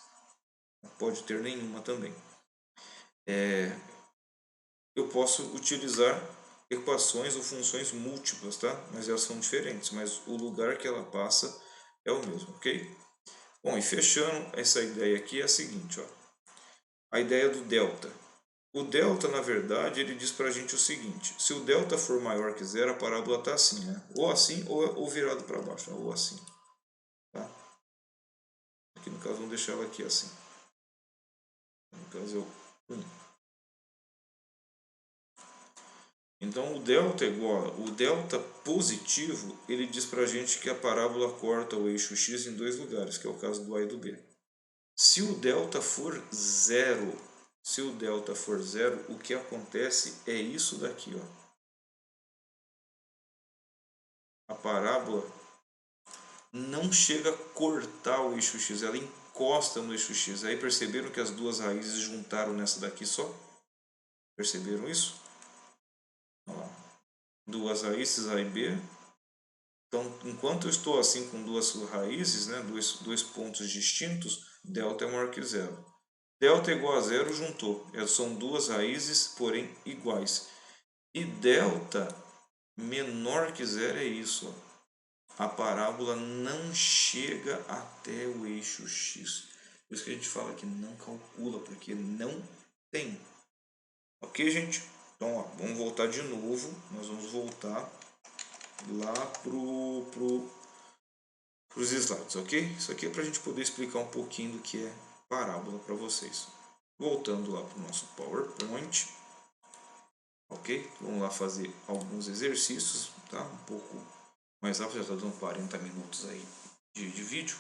pode ter nenhuma também. Eu posso utilizar equações ou funções múltiplas, tá? Mas elas são diferentes, mas o lugar que ela passa é o mesmo, ok? Bom, e fechando essa ideia aqui é a seguinte, ó. A ideia do delta. O delta, na verdade, ele diz pra gente o seguinte: se o delta for maior que zero, a parábola está assim, né? Ou assim, ou virado para baixo, ou assim. Tá? Aqui no caso, vamos deixar ela aqui assim. No caso, é o 1. Então, o delta é igual, o delta positivo, ele diz pra gente que a parábola corta o eixo x em dois lugares, que é o caso do A e do B. Se o delta for zero, o que acontece é isso daqui, ó. a parábola não chega a cortar o eixo x, ela encosta no eixo x. Aí perceberam que as duas raízes juntaram nessa daqui só? Perceberam isso? Olha lá. Duas raízes, A e B. Então, enquanto eu estou assim com duas raízes, né, dois pontos distintos, delta é maior que zero. Delta é igual a zero, juntou. São duas raízes, porém iguais. E delta menor que zero é isso. Ó. A parábola não chega até o eixo x. Por isso que a gente fala que não calcula, porque não tem. Ok, gente? Então, ó, vamos voltar de novo. Nós vamos voltar lá para os slides, ok? Isso aqui é para a gente poder explicar um pouquinho do que é parábola para vocês. Voltando lá para o nosso PowerPoint, ok? Vamos lá fazer alguns exercícios, tá? Um pouco mais rápido, já está dando 40 minutos aí de vídeo.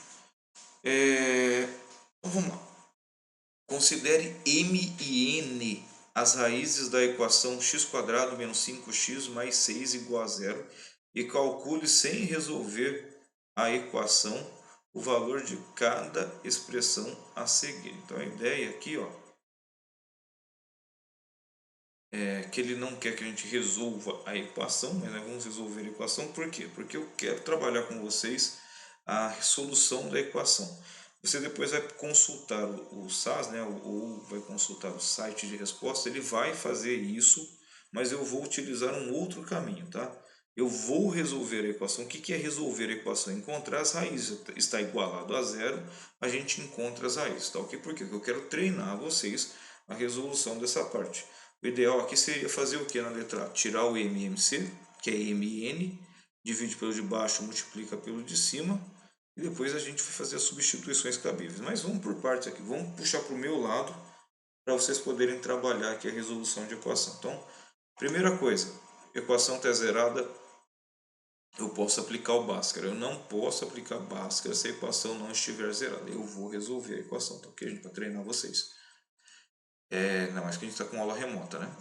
Então vamos lá. Considere m e n as raízes da equação x² menos 5x mais 6 igual a zero e calcule sem resolver a equação o valor de cada expressão a seguir. Então a ideia aqui, ó, é que ele não quer que a gente resolva a equação, mas nós vamos resolver a equação. Por quê? Porque eu quero trabalhar com vocês a solução da equação. Você depois vai consultar o SAS, né, ou vai consultar o site de resposta, ele vai fazer isso, mas eu vou utilizar um outro caminho, tá? Eu vou resolver a equação. O que é resolver a equação? Encontrar as raízes. Está igualado a zero, a gente encontra as raízes, tá ok? Por quê? Porque eu quero treinar vocês a resolução dessa parte. O ideal aqui seria fazer o que na letra A? Tirar o m e mc, que é m e n, divide pelo de baixo, multiplica pelo de cima, e depois a gente vai fazer as substituições cabíveis. Mas vamos por partes aqui, vamos puxar para o meu lado, para vocês poderem trabalhar aqui a resolução de equação. Então, primeira coisa, equação está zerada, eu posso aplicar o Bhaskara. Eu não posso aplicar Bhaskara se a equação não estiver zerada. Eu vou resolver a equação, tá ok, gente? Para treinar vocês. Não, mas que a gente está com aula remota, né?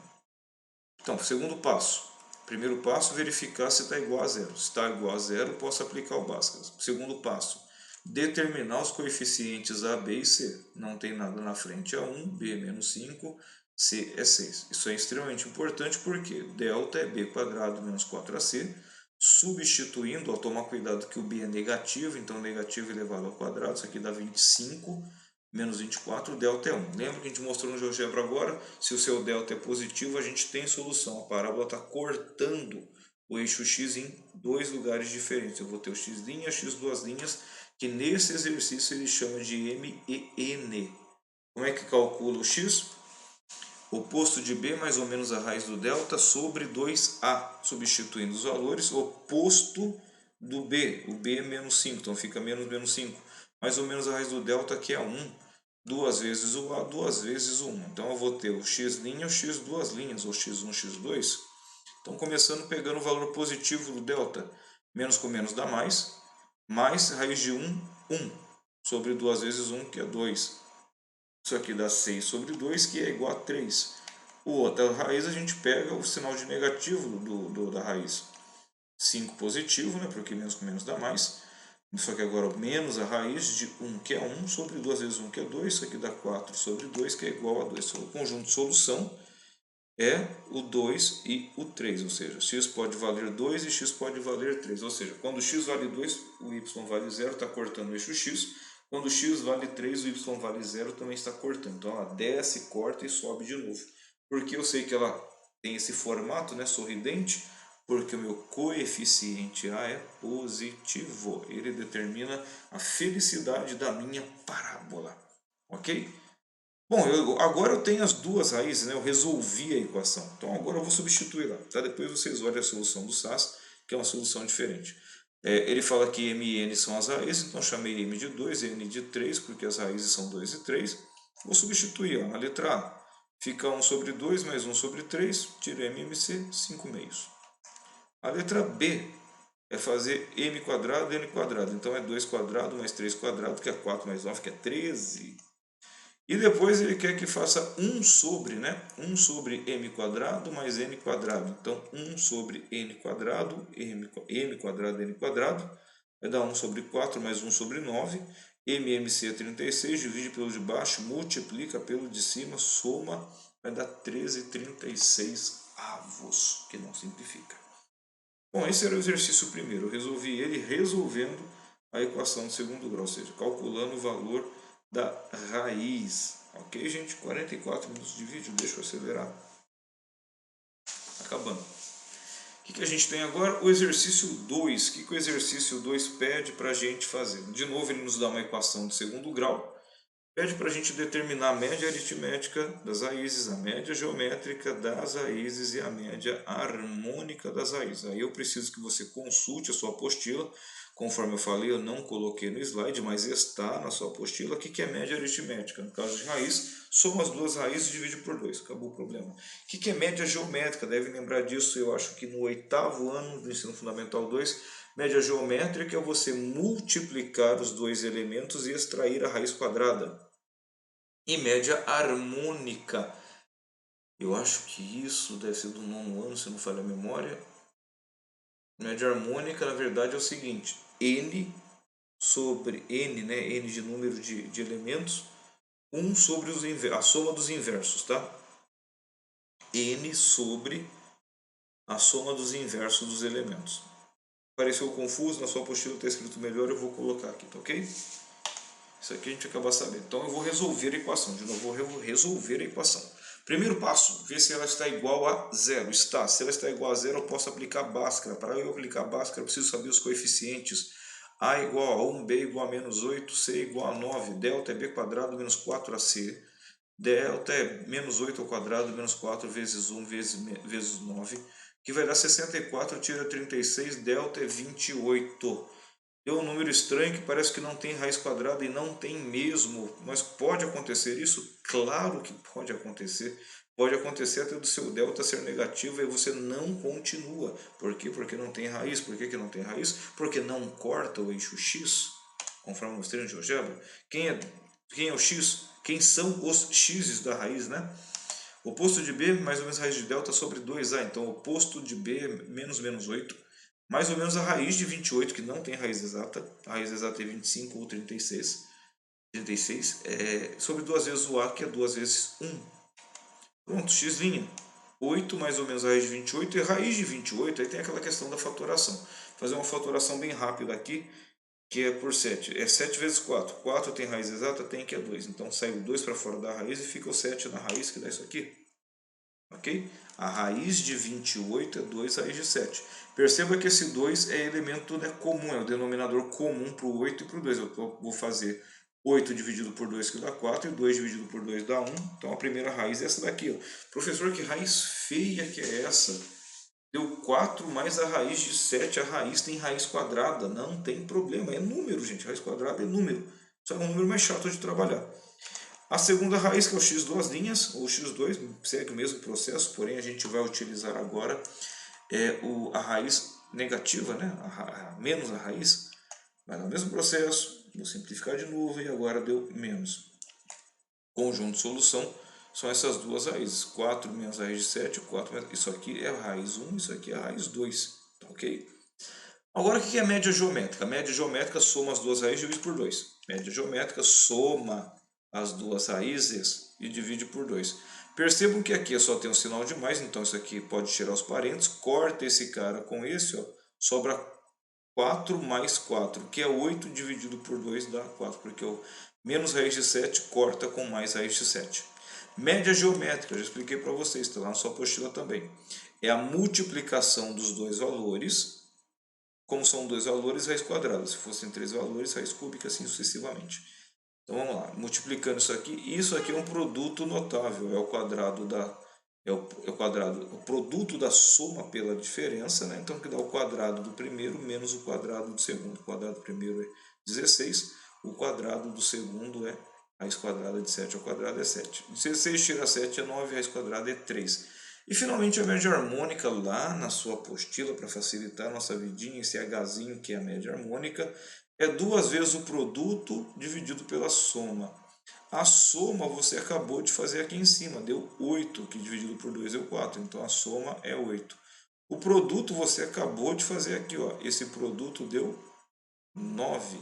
Então, segundo passo. Primeiro passo, verificar se está igual a zero. Se está igual a zero, posso aplicar o Bhaskara. Segundo passo, determinar os coeficientes A, B e C. Não tem nada na frente, é 1, B é menos 5, C é 6. Isso é extremamente importante porque delta é B² menos 4AC. Substituindo, ó, tomar cuidado que o B é negativo, então negativo elevado ao quadrado, isso aqui dá 25, menos 24, delta é 1. Lembra que a gente mostrou no GeoGebra agora? Se o seu delta é positivo, a gente tem solução. A parábola está cortando o eixo x em dois lugares diferentes. Eu vou ter o x' e x duas linhas, que nesse exercício ele chama de m e n. Como é que calcula o x? Oposto de b mais ou menos a raiz do delta sobre 2a. Substituindo os valores, oposto do b. O b é menos 5, então fica menos 5. Mais ou menos a raiz do delta, que é 1. 2 vezes o a, 2 vezes o 1. Então eu vou ter o x' e o x duas linhas, ou x1, x2. Então começando pegando o valor positivo do delta. Menos com menos dá mais raiz de 1, 1. Sobre 2 vezes 1, que é 2. Isso aqui dá 6 sobre 2, que é igual a 3. O outra raiz a gente pega o sinal de negativo da raiz. 5 positivo, né, porque menos com menos dá mais. Só que agora menos a raiz de 1, que é 1, sobre 2 vezes 1, que é 2. Isso aqui dá 4 sobre 2, que é igual a 2. Então, o conjunto de solução é o 2 e o 3. Ou seja, x pode valer 2 e x pode valer 3. Ou seja, quando x vale 2, o y vale 0, está cortando o eixo x. Quando x vale 3, o y vale 0, também está cortando. Então ela desce, corta e sobe de novo. Porque eu sei que ela tem esse formato, né, sorridente, porque o meu coeficiente A é positivo. Ele determina a felicidade da minha parábola. Ok? Bom, agora eu tenho as duas raízes, né? Eu resolvi a equação. Então agora eu vou substituir lá. Tá? Depois vocês olhem a solução do SAS, que é uma solução diferente. Ele fala que m e n são as raízes, então chamei m de 2 e n de 3, porque as raízes são 2 e 3. Vou substituir, ó, na letra A. Fica 1 sobre 2 mais 1 sobre 3, tira m e mc, 5 meios. A letra B é fazer m quadrado e n quadrado. Então é 2 quadrado mais 3 quadrado, que é 4 mais 9, que é 13. E depois ele quer que faça 1 sobre, né? 1 sobre m quadrado mais n quadrado. Então, 1 sobre n quadrado, m quadrado, n quadrado, vai dar 1 sobre 4 mais 1 sobre 9. MMC é 36, divide pelo de baixo, multiplica pelo de cima, soma, vai dar 13,36 avos, que não simplifica. Bom, esse era o exercício primeiro. Eu resolvi ele resolvendo a equação de segundo grau, ou seja, calculando o valor da raiz. Ok, gente? 44 minutos de vídeo, deixa eu acelerar. Acabando. O que a gente tem agora? O exercício 2. O que o exercício 2 pede para a gente fazer? De novo, ele nos dá uma equação de segundo grau. Pede para a gente determinar a média aritmética das raízes, a média geométrica das raízes e a média harmônica das raízes. Aí eu preciso que você consulte a sua apostila. Conforme eu falei, eu não coloquei no slide, mas está na sua apostila. O que é média aritmética? No caso de raiz, soma as duas raízes e divide por 2. Acabou o problema. O que é média geométrica? Deve lembrar disso, eu acho que no 8º ano do Ensino Fundamental 2. Média geométrica é você multiplicar os dois elementos e extrair a raiz quadrada. E média harmônica, eu acho que isso deve ser do 9º ano, se não falha a memória. Média harmônica, na verdade, é o seguinte: n sobre n, né, n de número de elementos, 1 sobre a soma dos inversos, tá? N sobre a soma dos inversos dos elementos. Pareceu confuso? Na sua apostila está escrito melhor, eu vou colocar aqui, tá ok? Isso aqui a gente acaba sabendo. Então eu vou resolver a equação. De novo, eu vou resolver a equação. Primeiro passo, ver se ela está igual a zero. Está. Se ela está igual a zero, eu posso aplicar Bhaskara. Para eu aplicar Bhaskara, eu preciso saber os coeficientes. A igual a 1, B igual a menos 8, C igual a 9. Delta é B quadrado menos 4AC. Delta é menos 8 ao quadrado menos 4 vezes 1 vezes 9. Que vai dar 64, tira 36, delta é 28. Deu um número estranho que parece que não tem raiz quadrada e não tem mesmo. Mas pode acontecer isso? Claro que pode acontecer. Pode acontecer até do seu delta ser negativo e você não continua. Por quê? Porque não tem raiz. Por que não tem raiz? Porque não corta o eixo x, conforme eu mostrei no GeoGebra. Quem é o x? Quem são os x's da raiz, né? Oposto de b, mais ou menos raiz de delta sobre 2a. Então, oposto de b, menos 8. Mais ou menos a raiz de 28, que não tem raiz exata. A raiz exata é 25 ou 36. 36 sobre 2 vezes o a, que é 2 vezes 1. Pronto, x'. 8 mais ou menos a raiz de 28. E raiz de 28, aí tem aquela questão da fatoração. Vou fazer uma fatoração bem rápida aqui, que é por 7. É 7 vezes 4. 4 tem raiz exata? Tem, que é 2. Então sai o 2 para fora da raiz e fica o 7 na raiz, que dá isso aqui. Ok? A raiz de 28 é 2 raiz de 7. Perceba que esse 2 é elemento, né, comum, é o denominador comum para o 8 e para o 2. Eu vou fazer 8 dividido por 2 que dá 4 e 2 dividido por 2 dá 1. Então a primeira raiz é essa daqui. Ó. Professor, que raiz feia que é essa? Deu 4 mais a raiz de 7. A raiz tem raiz quadrada. Não tem problema. É número, gente. Raiz quadrada é número. Só é um número mais chato de trabalhar. A segunda raiz, que é o x duas linhas, ou x2, segue o mesmo processo, porém a gente vai utilizar agora a raiz negativa, né? Menos a raiz. Vai no mesmo processo, vou simplificar de novo e agora deu menos. Conjunto de solução são essas duas raízes. 4 menos a raiz de 7, 4 menos... Isso aqui é a raiz 1, isso aqui é a raiz 2. Ok? Agora, o que é média geométrica? A média geométrica soma as duas raízes e divide por 2. Média geométrica soma as duas raízes e divide por 2. Percebam que aqui só tem um sinal de mais, então isso aqui pode tirar os parênteses. Corta esse cara com esse, ó, sobra 4 mais 4, que é 8 dividido por 2 dá 4, porque o menos raiz de 7 corta com mais raiz de 7. Média geométrica, eu já expliquei para vocês, está lá na sua apostila também. É a multiplicação dos dois valores. Como são dois valores, raiz quadrada. Se fossem três valores, raiz cúbica, assim sucessivamente. Então vamos lá, multiplicando isso aqui é um produto notável, é o quadrado o produto da soma pela diferença, né? Então que dá o quadrado do primeiro menos o quadrado do segundo. O quadrado do primeiro é 16, o quadrado do segundo é raiz quadrada de 7 ao quadrado é 7. 16 tira 7 é 9, raiz quadrada é 3. E finalmente a média harmônica lá na sua apostila, para facilitar a nossa vidinha, esse Hzinho que é a média harmônica, é 2 vezes o produto dividido pela soma. A soma você acabou de fazer aqui em cima, deu 8, que dividido por 2 deu 4, então a soma é 8. O produto você acabou de fazer aqui, ó. Esse produto deu 9.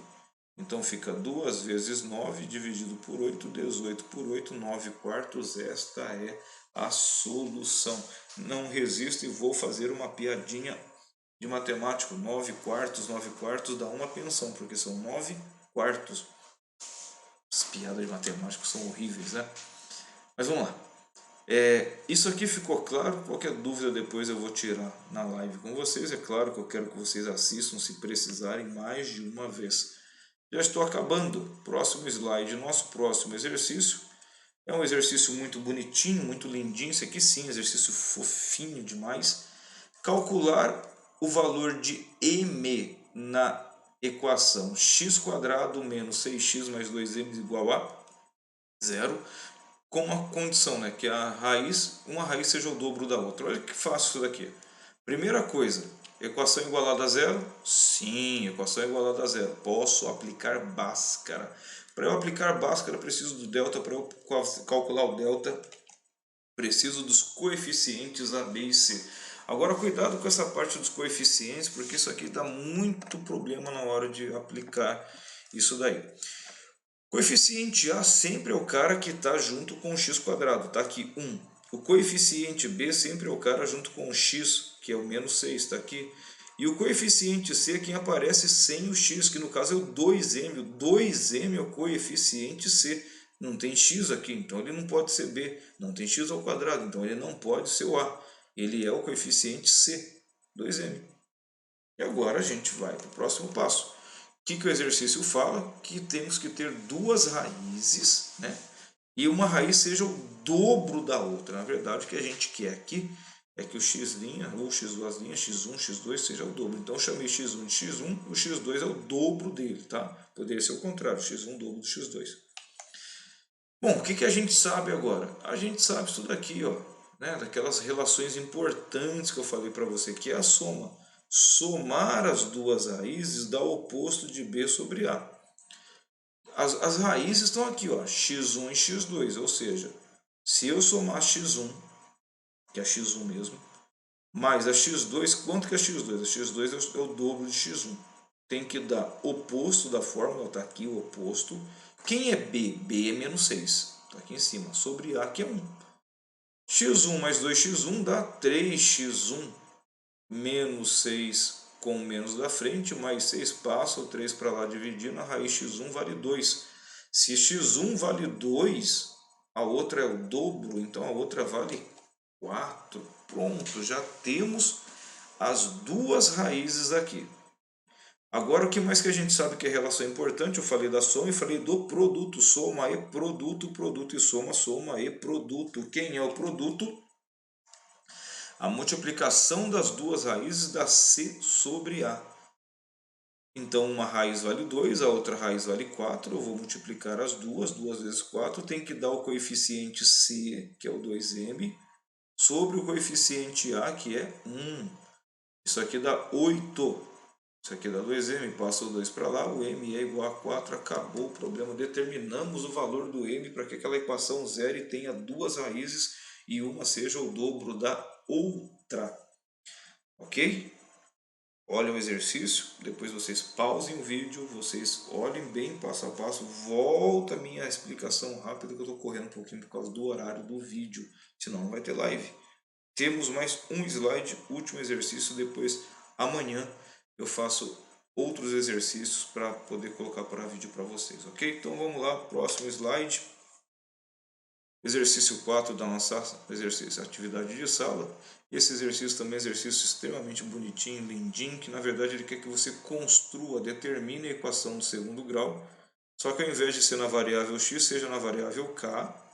Então fica 2 vezes 9 dividido por 8, 18 por 8, 9 quartos. Esta é a solução. Não resisto e vou fazer uma piadinha de matemático. 9 quartos dá uma pensão, porque são 9 quartos. As piadas de matemática são horríveis, né? Mas vamos lá. Isso aqui ficou claro? Qualquer dúvida depois eu vou tirar na live com vocês. É claro que eu quero que vocês assistam se precisarem mais de uma vez. Já estou acabando. Próximo slide. Nosso próximo exercício é um exercício muito bonitinho, muito lindinho. Isso aqui sim, exercício fofinho demais. Calcular o valor de m na equação x² menos 6x mais 2m igual a 0, com uma condição, né, que uma raiz seja o dobro da outra. Olha que fácil isso daqui. Primeira coisa, equação igualada a zero? Sim, equação igualada a zero. Posso aplicar Bhaskara. Para eu aplicar Bhaskara, preciso do delta. Para eu calcular o delta, preciso dos coeficientes A, B e C. Agora, cuidado com essa parte dos coeficientes, porque isso aqui dá muito problema na hora de aplicar isso daí. Coeficiente A sempre é o cara que está junto com o x². Está aqui 1. O coeficiente B sempre é o cara junto com o x, que é o menos 6. Está aqui. E o coeficiente C é quem aparece sem o x, que no caso é o 2m. O 2m é o coeficiente C. Não tem x aqui, então ele não pode ser B. Não tem x², então ele não pode ser o A. Ele é o coeficiente C, 2m. E agora a gente vai para o próximo passo. O que o exercício fala? Que temos que ter duas raízes, né? E uma raiz seja o dobro da outra. Na verdade, o que a gente quer aqui é que o x' ou x2', x1, x2 seja o dobro. Então eu chamei x1 de x1, o x2 é o dobro dele, tá? Poderia ser o contrário, x1 dobro do x2. Bom, o que a gente sabe agora? A gente sabe isso daqui, ó, né? Daquelas relações importantes que eu falei para você, que é a soma. Somar as duas raízes dá o oposto de b sobre a. As raízes estão aqui, ó, x1 e x2, ou seja, se eu somar x1, que é x1 mesmo, mais a x2, quanto que é x2? A x2 é o dobro de x1. Tem que dar oposto da fórmula, está aqui o oposto. Quem é b? b é menos 6, está aqui em cima, sobre a, que é 1. x1 mais 2x1 dá 3x1 menos 6 com menos da frente, mais 6 passa, o 3 para lá dividindo, a raiz x1 vale 2. Se x1 vale 2, a outra é o dobro, então a outra vale 4. Pronto, já temos as duas raízes aqui. Agora, o que mais que a gente sabe que é relação importante? Eu falei da soma e falei do produto. Soma e produto, produto e soma, soma e produto. Quem é o produto? A multiplicação das duas raízes dá C sobre A. Então, uma raiz vale 2, a outra raiz vale 4. Eu vou multiplicar as duas, 2 vezes 4. Tem que dar o coeficiente C, que é o 2m, sobre o coeficiente A, que é 1. Isso aqui dá 8. Isso aqui dá 2m, passa o 2 para lá, o m é igual a 4, acabou o problema. Determinamos o valor do m para que aquela equação zero e tenha duas raízes e uma seja o dobro da outra. Ok? Olhem o exercício, depois vocês pausem o vídeo, vocês olhem bem passo a passo, volta a minha explicação rápida que eu estou correndo um pouquinho por causa do horário do vídeo, senão não vai ter live. Temos mais um slide, último exercício, depois amanhã eu faço outros exercícios para poder colocar para vídeo para vocês, ok? Então vamos lá, próximo slide. Exercício 4 da nossa exercício, atividade de sala. Esse exercício também é um exercício extremamente bonitinho, lindinho, que na verdade ele quer que você construa, determine a equação do segundo grau, só que ao invés de ser na variável x, seja na variável k,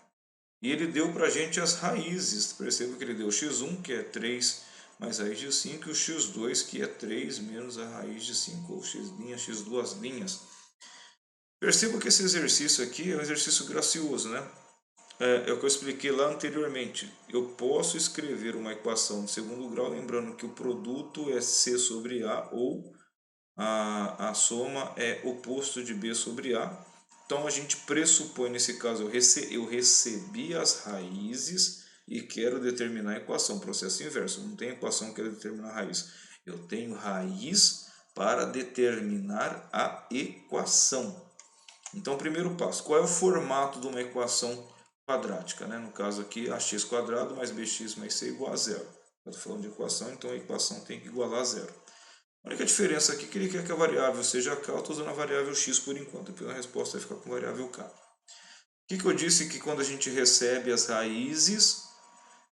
e ele deu para a gente as raízes. Perceba que ele deu x1, que é 3 mais a raiz de 5, e o x2, que é 3 menos a raiz de 5, ou x', x2'. Perceba que esse exercício aqui é um exercício gracioso, né? É o que eu expliquei lá anteriormente. Eu posso escrever uma equação de segundo grau, lembrando que o produto é C sobre A, ou a soma é oposto de B sobre A. Então a gente pressupõe, nesse caso, eu recebi as raízes e quero determinar a equação, processo inverso. Não tem equação, quero determinar a raiz. Eu tenho raiz para determinar a equação. Então, primeiro passo, qual é o formato de uma equação quadrática? No caso aqui, ax² mais bx mais c igual a zero. Eu estou falando de equação, então a equação tem que igualar a zero. A única diferença aqui é que ele quer que a variável seja k, eu estou usando a variável x por enquanto, então a resposta vai ficar com a variável k. O que eu disse? Que quando a gente recebe as raízes,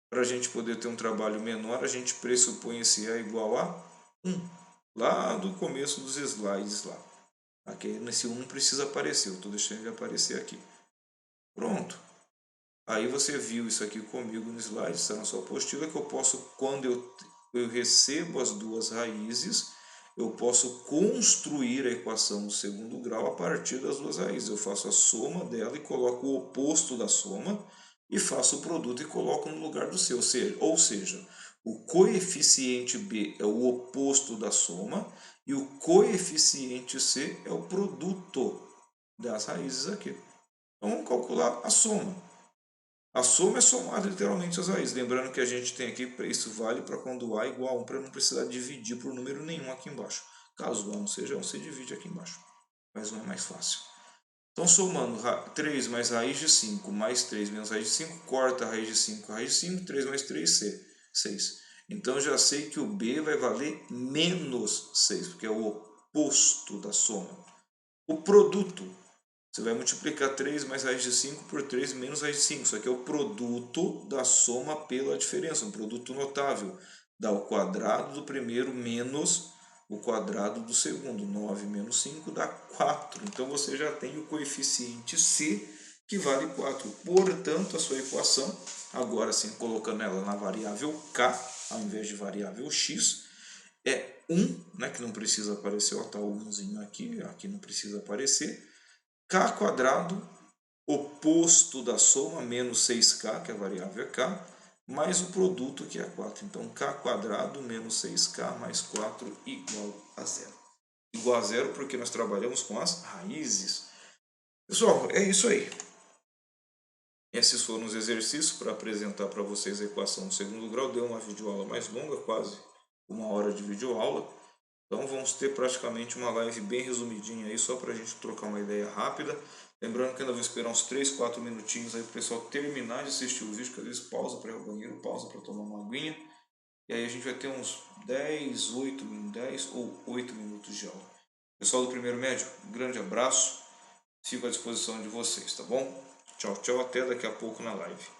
para a gente poder ter um trabalho menor, a gente pressupõe esse a igual a 1, lá do começo dos slides lá. Aqui nesse 1 não precisa aparecer, eu estou deixando ele aparecer aqui. Pronto. Aí você viu isso aqui comigo no slide, está na sua apostila, que eu posso, quando eu recebo as duas raízes, eu posso construir a equação do segundo grau a partir das duas raízes. Eu faço a soma dela e coloco o oposto da soma, e faço o produto e coloco no lugar do C. Ou seja, o coeficiente B é o oposto da soma, e o coeficiente C é o produto das raízes aqui. Então vamos calcular a soma. A soma é somada literalmente às raízes. Lembrando que a gente tem aqui, isso vale para quando A é igual a 1, para não precisar dividir por número nenhum aqui embaixo. Caso A não seja 1, você divide aqui embaixo. Mas 1 é mais fácil. Então, somando 3 mais raiz de 5, mais 3 menos raiz de 5, corta a raiz de 5, raiz de 5, 3 mais 3, 6. Então, já sei que o B vai valer menos 6, porque é o oposto da soma. O produto, você vai multiplicar 3 mais raiz de 5 por 3 menos raiz de 5. Isso aqui é o produto da soma pela diferença, um produto notável. Dá o quadrado do primeiro menos o quadrado do segundo. 9 menos 5 dá 4. Então você já tem o coeficiente C, que vale 4. Portanto, a sua equação, agora sim colocando ela na variável k, ao invés de variável x, é 1, que não precisa aparecer, ó, tá o 1zinho aqui não precisa aparecer. K², oposto da soma, menos 6k, que a variável é k, mais o produto, que é 4. Então, k² menos 6k mais 4 igual a zero. Igual a zero porque nós trabalhamos com as raízes. Pessoal, é isso aí. Esses foram os exercícios para apresentar para vocês a equação do segundo grau. Deu uma videoaula mais longa, quase 1 hora de videoaula. Então vamos ter praticamente uma live bem resumidinha aí, só para a gente trocar uma ideia rápida. Lembrando que ainda vou esperar uns 3, 4 minutinhos aí para o pessoal terminar de assistir o vídeo, que às vezes pausa para ir ao banheiro, pausa para tomar uma aguinha. E aí a gente vai ter uns 10 ou 8 minutos de aula. Pessoal do primeiro médio, um grande abraço. Fico à disposição de vocês, tá bom? Tchau, tchau, até daqui a pouco na live.